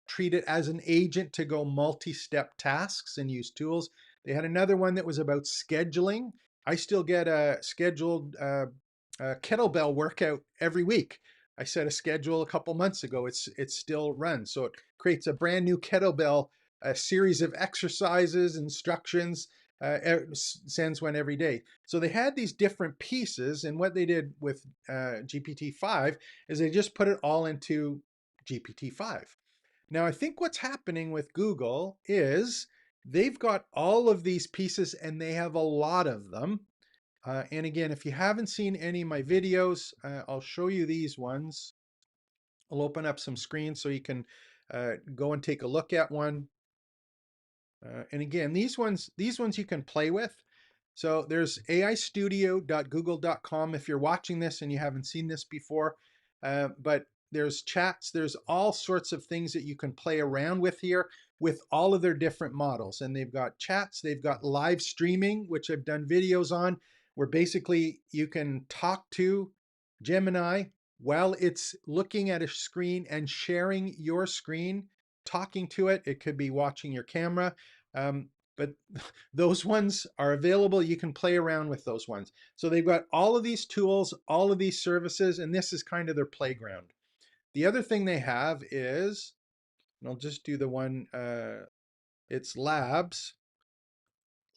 treat it as an agent to go multi-step tasks and use tools. They had another one that was about scheduling. I still get a scheduled kettlebell workout every week. I set a schedule a couple months ago. It still runs, so it creates a brand new kettlebell, a series of exercises, instructions. Sends one every day. So they had these different pieces, and what they did with GPT-5 is they just put it all into GPT-5. Now, I think what's happening with Google is they've got all of these pieces and they have a lot of them. And again, if you haven't seen any of my videos, I'll show you these ones. I'll open up some screens so you can go and take a look at one. And again, these ones you can play with. So there's aistudio.google.com if you're watching this and you haven't seen this before. But there's chats, there's all sorts of things that you can play around with here with all of their different models. And they've got chats, they've got live streaming, which I've done videos on, where basically you can talk to Gemini while it's looking at a screen and sharing your screen, talking to it. It could be watching your camera. But those ones are available. You can play around with those ones. So they've got all of these tools, all of these services, and this is kind of their playground. The other thing they have is, and I'll just do the one, it's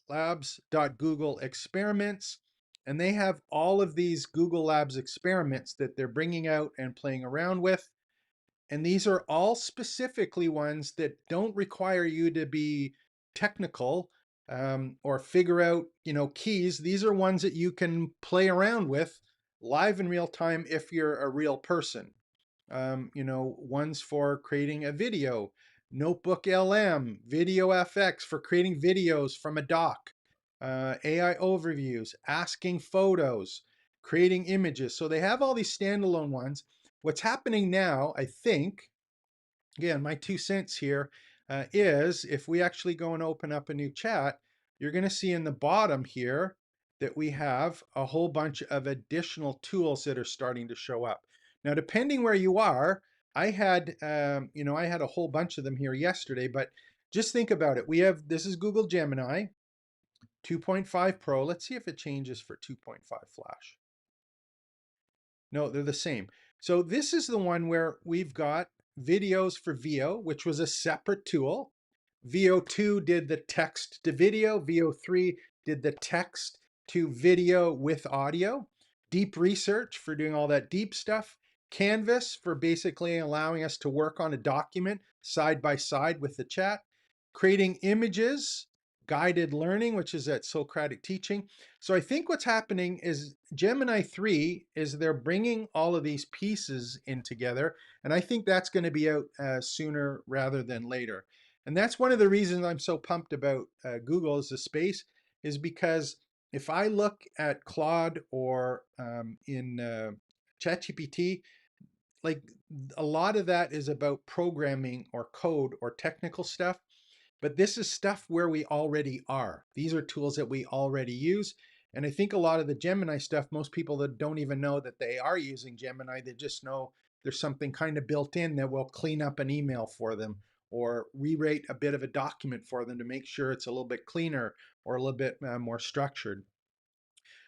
labs.google experiments. And they have all of these Google Labs experiments that they're bringing out and playing around with. And these are all specifically ones that don't require you to be technical or figure out, keys. These are ones that you can play around with live in real time if you're a real person. Ones for creating a video, Notebook LM, Video FX for creating videos from a doc, AI overviews, asking photos, creating images. So they have all these standalone ones. What's happening now, I think, again, my 2 cents here, is if we actually go and open up a new chat, you're going to see in the bottom here that we have a whole bunch of additional tools that are starting to show up. Now, depending where you are, I had, I had a whole bunch of them here yesterday, but just think about it. This is Google Gemini 2.5 Pro. Let's see if it changes for 2.5 Flash. No, they're the same. So this is the one where we've got videos for VO, which was a separate tool. VO2 did the text to video. VO3 did the text to video with audio. Deep Research for doing all that deep stuff. Canvas for basically allowing us to work on a document side by side with the chat. Creating images. Guided learning, which is that Socratic teaching. So I think what's happening is Gemini 3 is they're bringing all of these pieces in together. And I think that's going to be out sooner rather than later. And that's one of the reasons I'm so pumped about Google as a space, is because if I look at Claude or in ChatGPT, like a lot of that is about programming or code or technical stuff. But this is stuff where we already are. These are tools that we already use. And I think a lot of the Gemini stuff, most people that don't even know that they are using Gemini, they just know there's something kind of built in that will clean up an email for them or rewrite a bit of a document for them to make sure it's a little bit cleaner or a little bit more structured.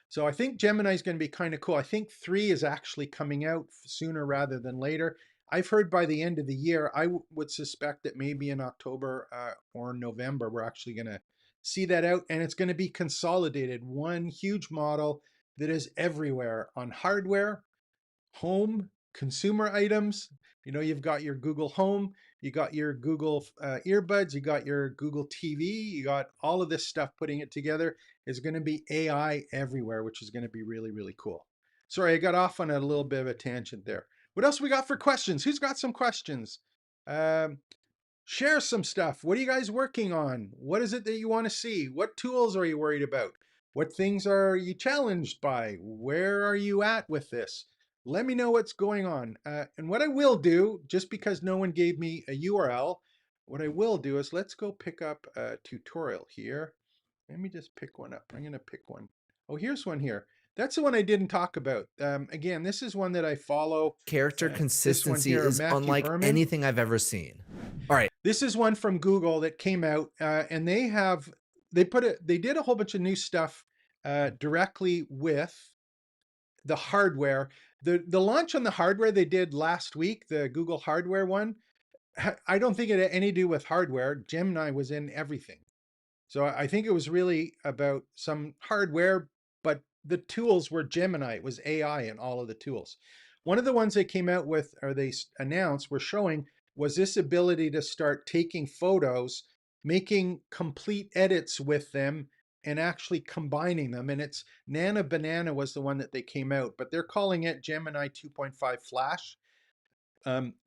So I think Gemini is going to be kind of cool. I think 3 is actually coming out sooner rather than later. I've heard by the end of the year. I would suspect that maybe in October or November, we're actually going to see that out, and it's going to be consolidated. One huge model that is everywhere on hardware, home, consumer items. You've got your Google Home, you got your Google earbuds, you got your Google TV, you got all of this stuff. Putting it together is going to be AI everywhere, which is going to be really, really cool. Sorry, I got off on a little bit of a tangent there. What else we got for questions? Who's got some questions? Um, Share some stuff. What are you guys working on? What is it that you want to see? What tools are you worried about? What things are you challenged by? Where are you at with this? Let me know what's going on. And what I will do, just because no one gave me a URL, what I will do is let's go pick up a tutorial here. Let me just pick one up. I'm going to pick one. Oh, here's one here. That's the one I didn't talk about. Again, this is one that I follow. Character This one consistency here, is Matthew unlike Ehrman. anything I've ever seen. All right. This is one from Google that came out, and they did a whole bunch of new stuff directly with the hardware. The launch on the hardware they did last week, the Google hardware one, I don't think it had any to do with hardware. Gemini was in everything. So I think it was really about some hardware, but the tools were Gemini. It was AI in all of the tools. One of the ones they came out with, or they announced, were showing, was this ability to start taking photos, making complete edits with them, and actually combining them. And it's Nana Banana was the one that they came out, but they're calling it Gemini 2.5 Flash.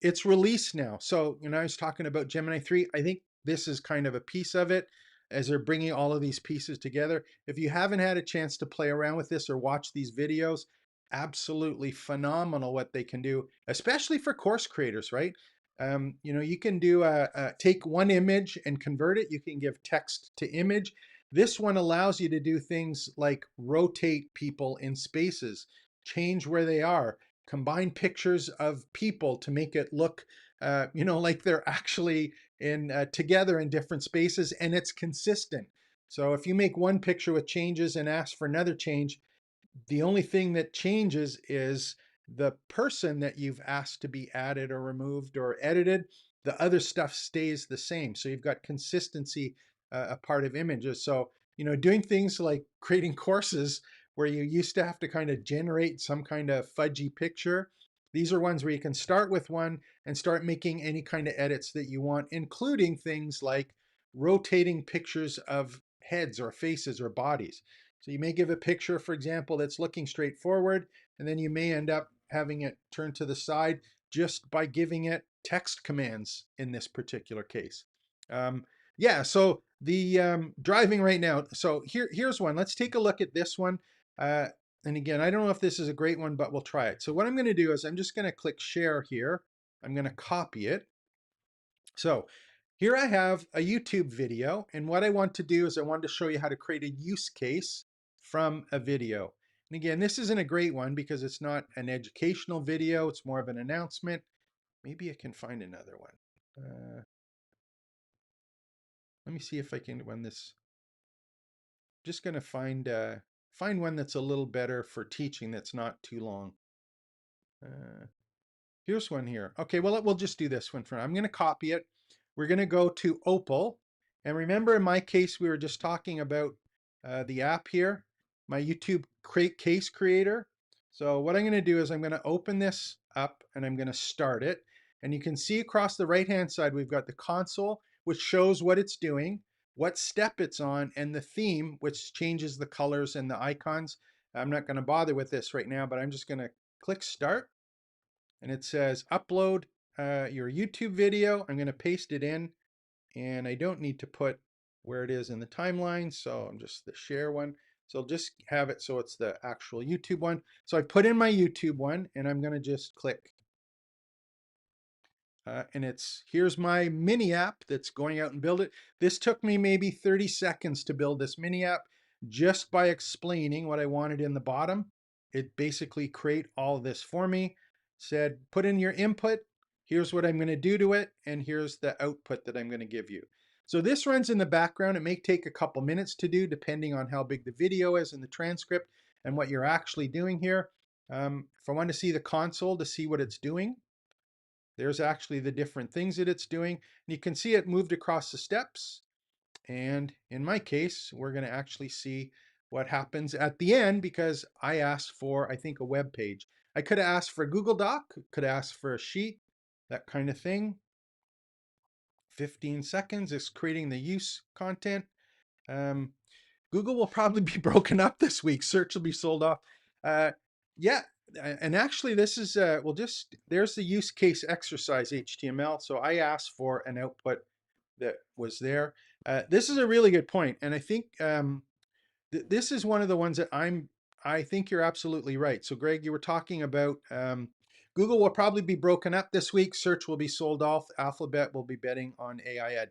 It's released now. So, I was talking about Gemini 3. I think this is kind of a piece of it as they're bringing all of these pieces together. If you haven't had a chance to play around with this or watch these videos, absolutely phenomenal what they can do, especially for course creators, right? You can do take one image and convert it. You can give text to image. This one allows you to do things like rotate people in spaces, change where they are, combine pictures of people to make it look, like they're actually in together in different spaces, and it's consistent. So if you make one picture with changes and ask for another change, the only thing that changes is the person that you've asked to be added or removed or edited. The other stuff stays the same. So you've got consistency, a part of images. So, doing things like creating courses where you used to have to kind of generate some kind of fudgy picture. These are ones where you can start with one and start making any kind of edits that you want, including things like rotating pictures of heads or faces or bodies. So you may give a picture, for example, that's looking straight forward, and then you may end up having it turn to the side just by giving it text commands in this particular case. Yeah, so the driving right now. So here's one. Let's take a look at this one. And again, I don't know if this is a great one, but we'll try it. So what I'm going to do is I'm just going to click share here. I'm going to copy it. So Here I have a YouTube video, and what I want to do is I wanted to show you how to create a use case from a video. And again, this isn't a great one because it's not an educational video, it's more of an announcement. Maybe I can find another one. Let me see if I can run this. Just going to find one that's a little better for teaching that's not too long. Here's one here. Okay, well, we'll just do this one for now. I'm going to copy it. We're going to go to Opal. And remember, in my case, we were just talking about the app here, my YouTube case creator. So what I'm going to do is I'm going to open this up and I'm going to start it. And you can see across the right-hand side, we've got the console, which shows what it's doing, what step it's on, and the theme, which changes the colors and the icons. I'm not going to bother with this right now, but I'm just going to click Start. And it says upload your YouTube video. I'm going to paste it in, and I don't need to put where it is in the timeline, so I'm just the share one. So I'll just have it so it's the actual YouTube one. So I put in my YouTube one, and I'm going to just click. And here's my mini app that's going out and build it. This took me maybe 30 seconds to build this mini app just by explaining what I wanted in the bottom. It basically create all of this for me, said put in your input, here's what I'm going to do to it, and here's the output that I'm going to give you. So this runs in the background. It may take a couple minutes to do depending on how big the video is and the transcript and what you're actually doing here. If I want to see the console to see what it's doing, there's actually the different things that it's doing. And you can see it moved across the steps. And in my case, we're going to actually see what happens at the end because I asked for, I think, a web page. I could have asked for a Google Doc, could have asked for a sheet, that kind of thing. 15 seconds is creating the use content. Google will probably be broken up this week. Search will be sold off. Yeah, and actually this is, there's the use case exercise HTML. So I asked for an output that was there. This is a really good point. And I think this is one of the ones that I think you're absolutely right. So Greg, you were talking about Google will probably be broken up this week. Search will be sold off. Alphabet will be betting on AI Ed.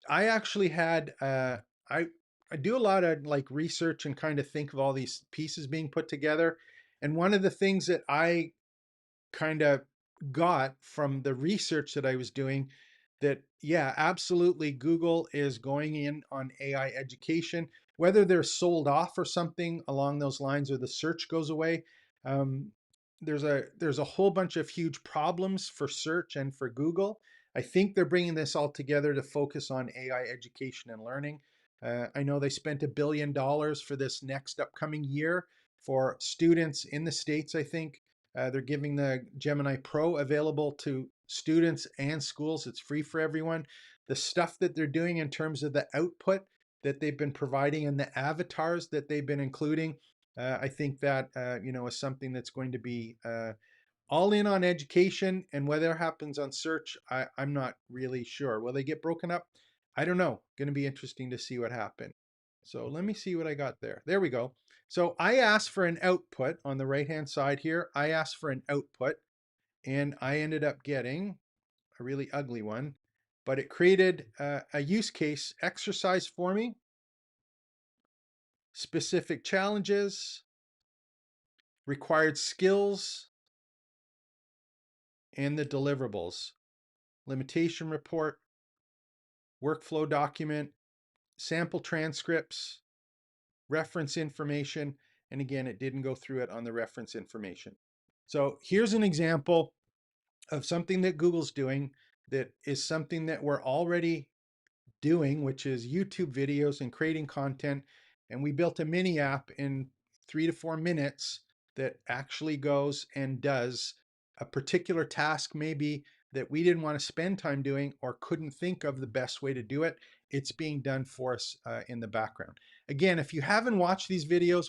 I actually had I do a lot of like research and kind of think of all these pieces being put together. And one of the things that I kind of got from the research that I was doing that, yeah, absolutely, Google is going in on AI education, whether they're sold off or something along those lines or the search goes away. Um, there's a whole bunch of huge problems for search and for Google. I think they're bringing this all together to focus on AI education and learning. I know they spent $1 billion for this next upcoming year for students in the States, I think. They're giving the Gemini Pro available to students and schools. It's free for everyone. The stuff that they're doing in terms of the output that they've been providing and the avatars that they've been including, I think that is something that's going to be all in on education. And whether it happens on search, I'm not really sure. Will they get broken up? I don't know. Going to be interesting to see what happens. So let me see what I got there. There we go. So I asked for an output on the right-hand side here. I asked for an output and I ended up getting a really ugly one, but it created a use case exercise for me, specific challenges, required skills, and the deliverables, limitation report, workflow document, sample transcripts, reference information, and again, it didn't go through it on the reference information. So here's an example of something that Google's doing that is something that we're already doing, which is YouTube videos and creating content. And we built a mini app in 3 to 4 minutes that actually goes and does a particular task, maybe that we didn't want to spend time doing or couldn't think of the best way to do it. It's being done for us in the background. Again, if you haven't watched these videos,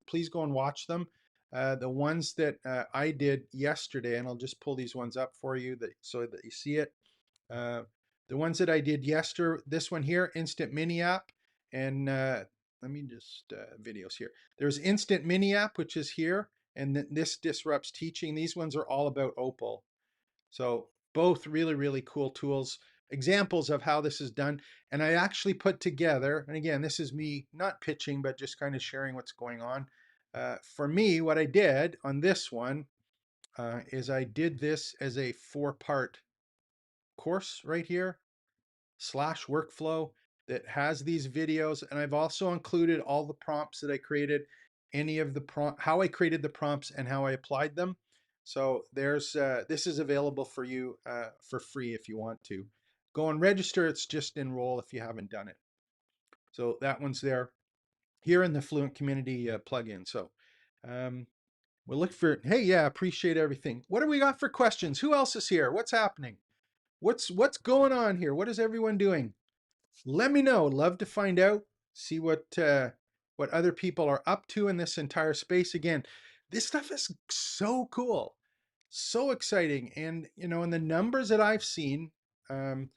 please go and watch them. The ones that I did yesterday, and I'll just pull these ones up for you so that you see it. The ones that I did yesterday, this one here, Instant Mini App, and let me just videos here. There's Instant Mini App, which is here, and this disrupts teaching. These ones are all about Opal. So both really, really cool tools. examples of how this is done. And I actually put together, and again, this is me not pitching, but just kind of sharing what's going on. For me, what I did on this one is I did this as a 4-part course right here, slash workflow, that has these videos. And I've also included all the prompts that I created, any of the how I created the prompts and how I applied them. So there's this is available for you for free if you want to. Go and register. It's just enroll if you haven't done it. So that one's there here in the Fluent Community plugin. So we'll look for, hey, yeah, appreciate everything. What do we got for questions? Who else is here? What's happening? What's going on here? What is everyone doing? Let me know. Love to find out. See what other people are up to in this entire space. Again, this stuff is so cool, so exciting, and and the numbers that I've seen, um,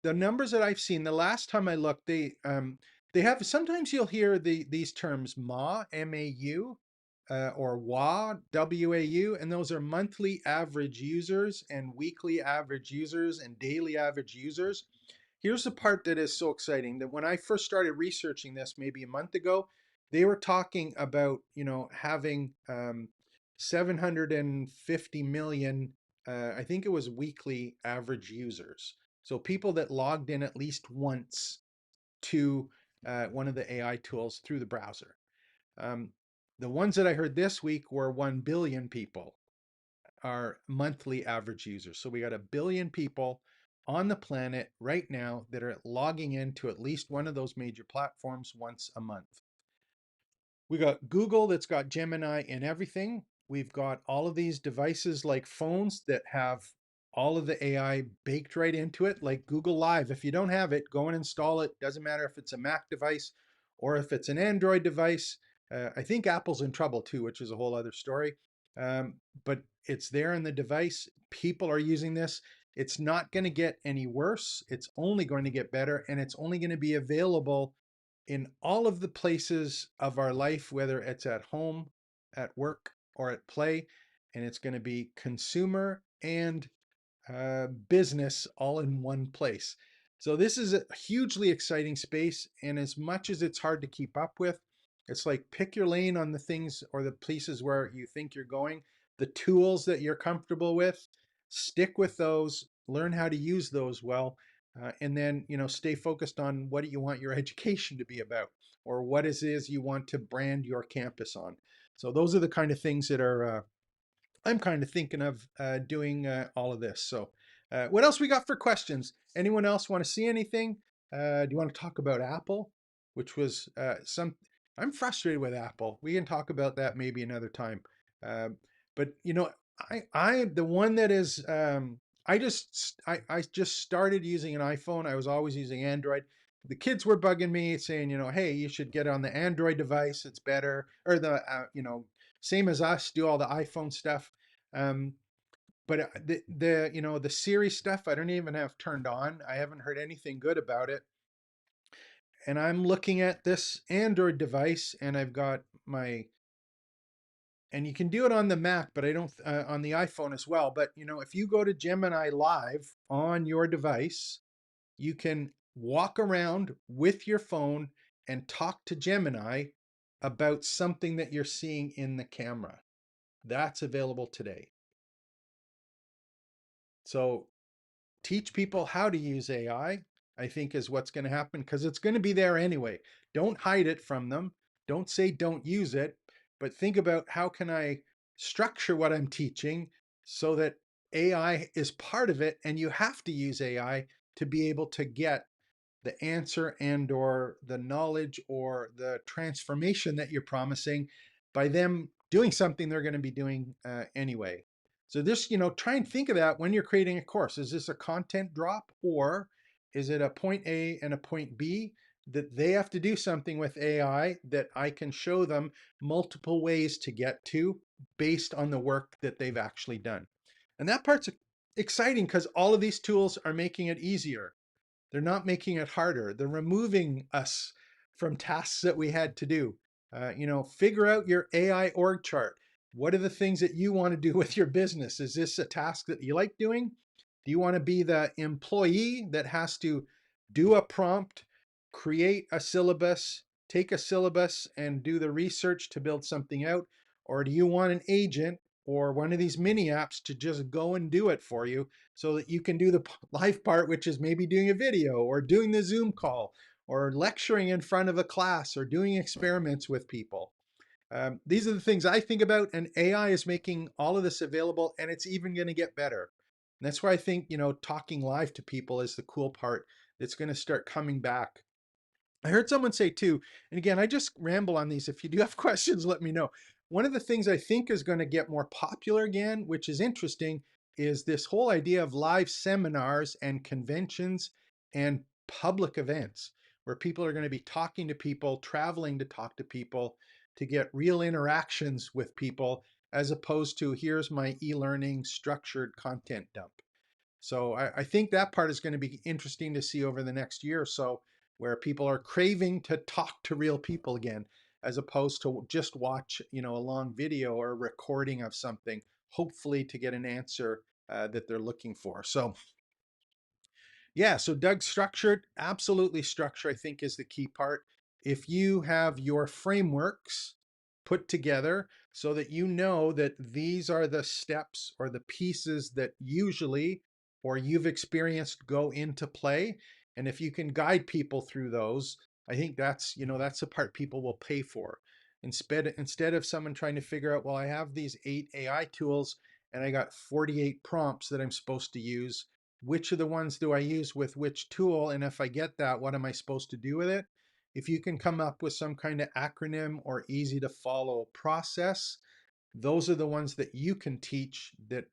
the last time I looked, they have, sometimes you'll hear these terms MAU, MAU, or WAU, and those are monthly average users and weekly average users and daily average users. Here's the part that is so exciting, that when I first started researching this maybe a month ago, they were talking about, having 750 million, I think it was weekly average users. So people that logged in at least once to one of the AI tools through the browser. Um, the ones that I heard this week were 1 billion people are monthly average users. So we got 1 billion people on the planet right now that are logging into at least one of those major platforms once a month. We got Google that's got Gemini in everything. We've got all of these devices like phones that have all of the AI baked right into it, like Google Live. If you don't have it, go and install it. Doesn't matter if it's a Mac device or if it's an Android device. I think Apple's in trouble too, which is a whole other story. But it's there in the device. People are using this. It's not going to get any worse. It's only going to get better, and it's only going to be available in all of the places of our life, whether it's at home, at work, or at play. And it's going to be consumer and business all in one place. So this is a hugely exciting space. And as much as it's hard to keep up with, it's like pick your lane on the things or the places where you think you're going, the tools that you're comfortable with, stick with those, learn how to use those well, and then stay focused on what do you want your education to be about, or what is you want to brand your campus on. So those are the kind of things that are I'm kind of thinking of doing all of this. So what else we got for questions? Anyone else want to see anything? Do you want to talk about Apple, which was I'm frustrated with Apple. We can talk about that maybe another time. Uh, but I the one that is I just started using an iPhone. I was always using Android. The kids were bugging me saying, hey, you should get on the Android device. It's better, or the same as us, do all the iPhone stuff. Um, but the Siri stuff, I don't even have turned on. I haven't heard anything good about it. And I'm looking at this Android device, and I've got and you can do it on the Mac, but I don't on the iPhone as well. But if you go to Gemini Live on your device, you can walk around with your phone and talk to Gemini about something that you're seeing in the camera. That's available today. So teach people how to use I think is what's going to happen, because it's going to be there anyway. Don't hide it from them. Don't say don't use it, but think about how can I structure what I'm teaching so that AI is part of it, and you have to use AI to be able to get the answer and or the knowledge or the transformation that you're promising by them doing something they're going to be doing anyway. So this, try and think of that when you're creating a course. Is this a content drop, or is it a point A and a point B that they have to do something with AI that I can show them multiple ways to get to based on the work that they've actually done? And that part's exciting because all of these tools are making it easier. They're not making it harder. They're removing us from tasks that we had to do. Figure out your AI org chart. What are the things that you want to do with your business? Is this a task that you like doing? Do you want to be the employee that has to do a prompt, create a syllabus, take a syllabus and do the research to build something out? Or do you want an agent or one of these mini apps to just go and do it for you so that you can do the life part, which is maybe doing a video or doing the Zoom call or lecturing in front of a class or doing experiments with people? These are the things I think about, and AI is making all of this available, and it's even going to get better. And that's why I think, talking live to people is the cool part that's going to start coming back. I heard someone say too, and again, I just ramble on these. If you do have questions, let me know. One of the things I think is going to get more popular again, which is interesting, is this whole idea of live seminars and conventions and public events where people are going to be talking to people, traveling to talk to people, to get real interactions with people, as opposed to here's my e-learning structured content dump. So I think that part is going to be interesting to see over the next year or so, where people are craving to talk to real people again, as opposed to just watch, a long video or a recording of something, hopefully to get an answer that they're looking for. So yeah, so Doug, structured, absolutely structure, I think is the key part. If you have your frameworks put together so that you know that these are the steps or the pieces that usually or you've experienced go into play, and if you can guide people through those, I think that's the part people will pay for. Instead of someone trying to figure out, well, I have these 8 AI tools and I got 48 prompts that I'm supposed to use, which of the ones do I use with which tool? And if I get that, what am I supposed to do with it? If you can come up with some kind of acronym or easy to follow process, those are the ones that you can teach that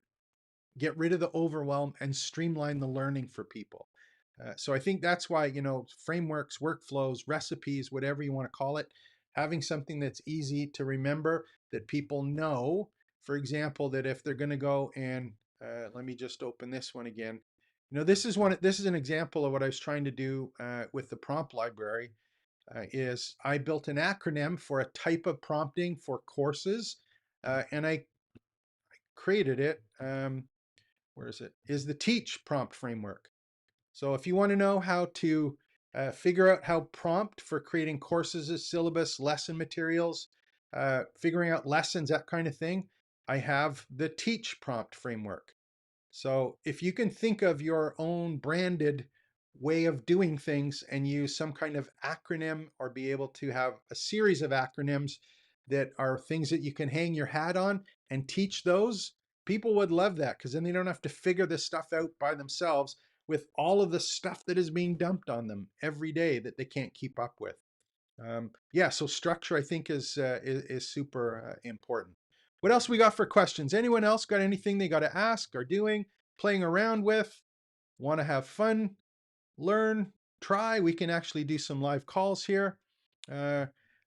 get rid of the overwhelm and streamline the learning for people. So I think that's why, frameworks, workflows, recipes, whatever you want to call it, having something that's easy to remember that people know. For example, that if they're going to go and let me just open this one again. This is an example of what I was trying to do with the prompt library. Is I built an acronym for a type of prompting for courses, and I created it. Where is it? Is the teach prompt framework. So if you want to know how to figure out how prompt for creating courses, syllabus, lesson materials, figuring out lessons, that kind of thing, I have the teach prompt framework. So if you can think of your own branded way of doing things and use some kind of acronym or be able to have a series of acronyms that are things that you can hang your hat on and teach those, people would love that because then they don't have to figure this stuff out by themselves with all of the stuff that is being dumped on them every day that they can't keep up with. Yeah, so structure I think is super important. What else we got for questions? Anyone else got anything they got to ask, are doing, playing around with, want to have fun, learn, try? We can actually do some live calls here. Uh,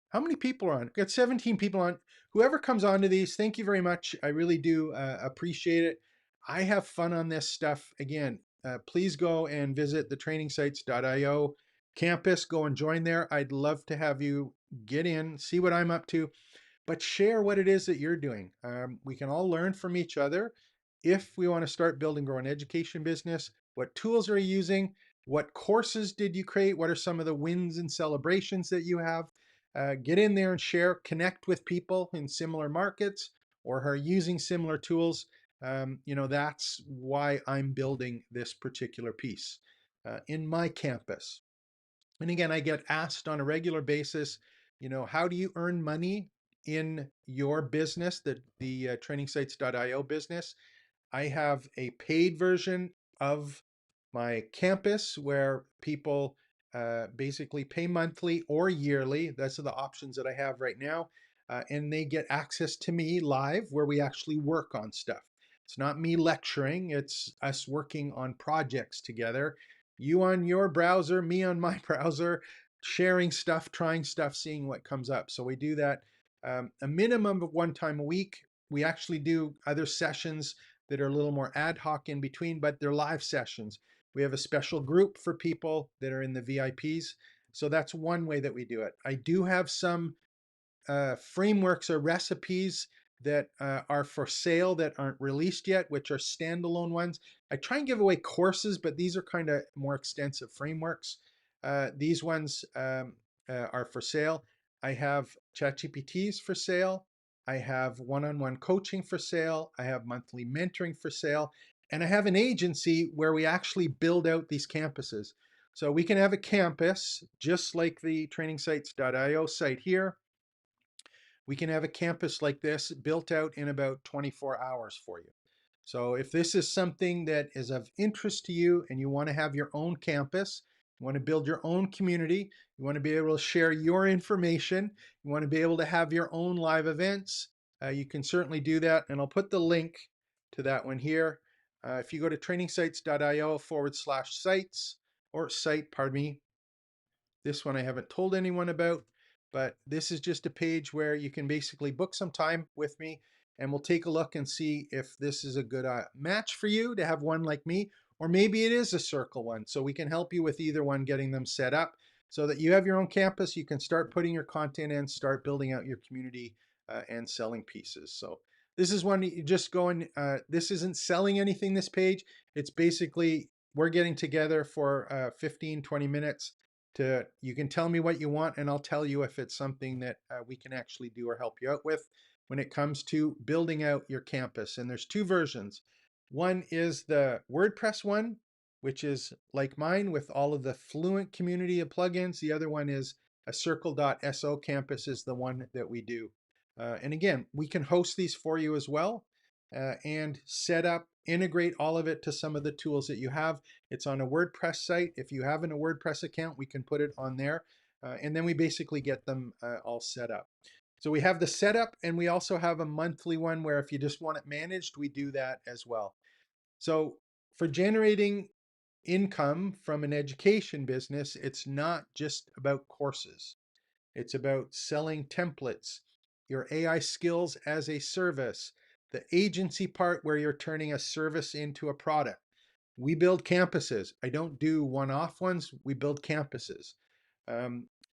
how many people are on? We've got 17 people on. Whoever comes onto these, thank you very much. I really do appreciate it. I have fun on this stuff. Again, please go and visit the trainingsites.io campus. Go and join there. I'd love to have you get in, see what I'm up to, but share what it is that you're doing. We can all learn from each other. If we want to start building, grow an education business, what tools are you using? What courses did you create? What are some of the wins and celebrations that you have? Get in there and share, connect with people in similar markets or who are using similar tools. That's why I'm building this particular piece in my campus. And again, I get asked on a regular basis, how do you earn money in your business, the trainingsites.io business? I have a paid version of my campus where people basically pay monthly or yearly. Those are the options that I have right now. And they get access to me live where we actually work on stuff. It's not me lecturing, it's us working on projects together. You on your browser, me on my browser, sharing stuff, trying stuff, seeing what comes up. So we do that a minimum of 1 time a week. We actually do other sessions that are a little more ad hoc in between, but they're live sessions. We have a special group for people that are in the VIPs. So that's one way that we do it. I do have some frameworks or recipes that are for sale that aren't released yet, which are standalone ones. I try and give away courses, but these are kind of more extensive frameworks. These ones are for sale. I have ChatGPTs for sale. I have one-on-one coaching for sale. I have monthly mentoring for sale. And I have an agency where we actually build out these campuses. So we can have a campus just like the trainingsites.io site here. We can have a campus like this built out in about 24 hours for you. So if this is something that is of interest to you and you want to have your own campus, you want to build your own community, you want to be able to share your information, you want to be able to have your own live events, you can certainly do that. And I'll put the link to that one here. If you go to trainingsites.io/sites or site, pardon me, this one I haven't told anyone about, but this is just a page where you can basically book some time with me and we'll take a look and see if this is a good match for you to have one like me, or maybe it is a circle one. So we can help you with either one, getting them set up so that you have your own campus. You can start putting your content in, start building out your community and selling pieces. So this is one you just go in. This isn't selling anything, this page. It's basically we're getting together for 15, 20 minutes you can tell me what you want and I'll tell you if it's something that we can actually do or help you out with when it comes to building out your campus. And there's two versions. One is the WordPress one, which is like mine with all of the Fluent community of plugins. The other one is a circle.so campus is the one that we do. And again, we can host these for you as well and set up, integrate all of it to some of the tools that you have. It's on a WordPress site. If you have a WordPress account, we can put it on there. And then we basically get them all set up. So we have the setup and we also have a monthly one where if you just want it managed, we do that as well. So for generating income from an education business, it's not just about courses. It's about selling templates, your AI skills as a service, the agency part where you're turning a service into a product. We build campuses. I don't do one-off ones. We build campuses.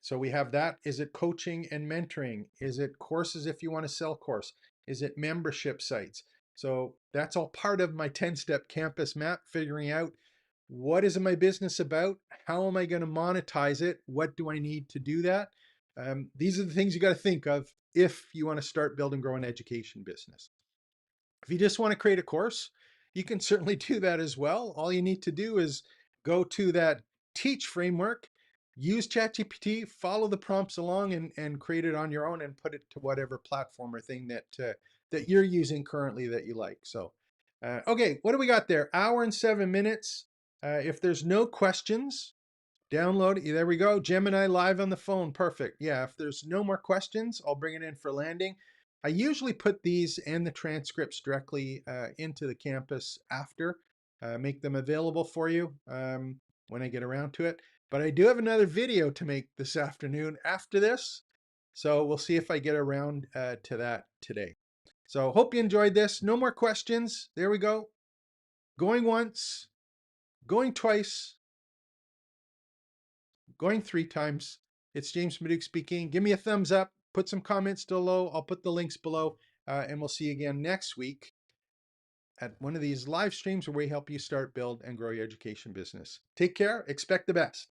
So we have that. Is it coaching and mentoring? Is it courses if you want to sell course? Is it membership sites? So that's all part of my 10-step campus map, figuring out what is my business about? How am I going to monetize it? What do I need to do that? These are the things you got to think of if you want to start building, grow an education business. If you just want to create a course, you can certainly do that as well. All you need to do is go to that teach framework, use ChatGPT, follow the prompts along and create it on your own and put it to whatever platform or thing that you're using currently that you like. So, okay, what do we got there? Hour and 7 minutes. If there's no questions, download it. There we go. Gemini live on the phone. Perfect. Yeah, if there's no more questions, I'll bring it in for landing. I usually put these and the transcripts directly into the campus after, make them available for you when I get around to it. But I do have another video to make this afternoon after this. So we'll see if I get around to that today. So hope you enjoyed this. No more questions. There we go. Going once, going twice, going 3 times. It's James Maduke speaking. Give me a thumbs up. Put some comments below. I'll put the links below. And we'll see you again next week at one of these live streams where we help you start, build, and grow your education business. Take care. Expect the best.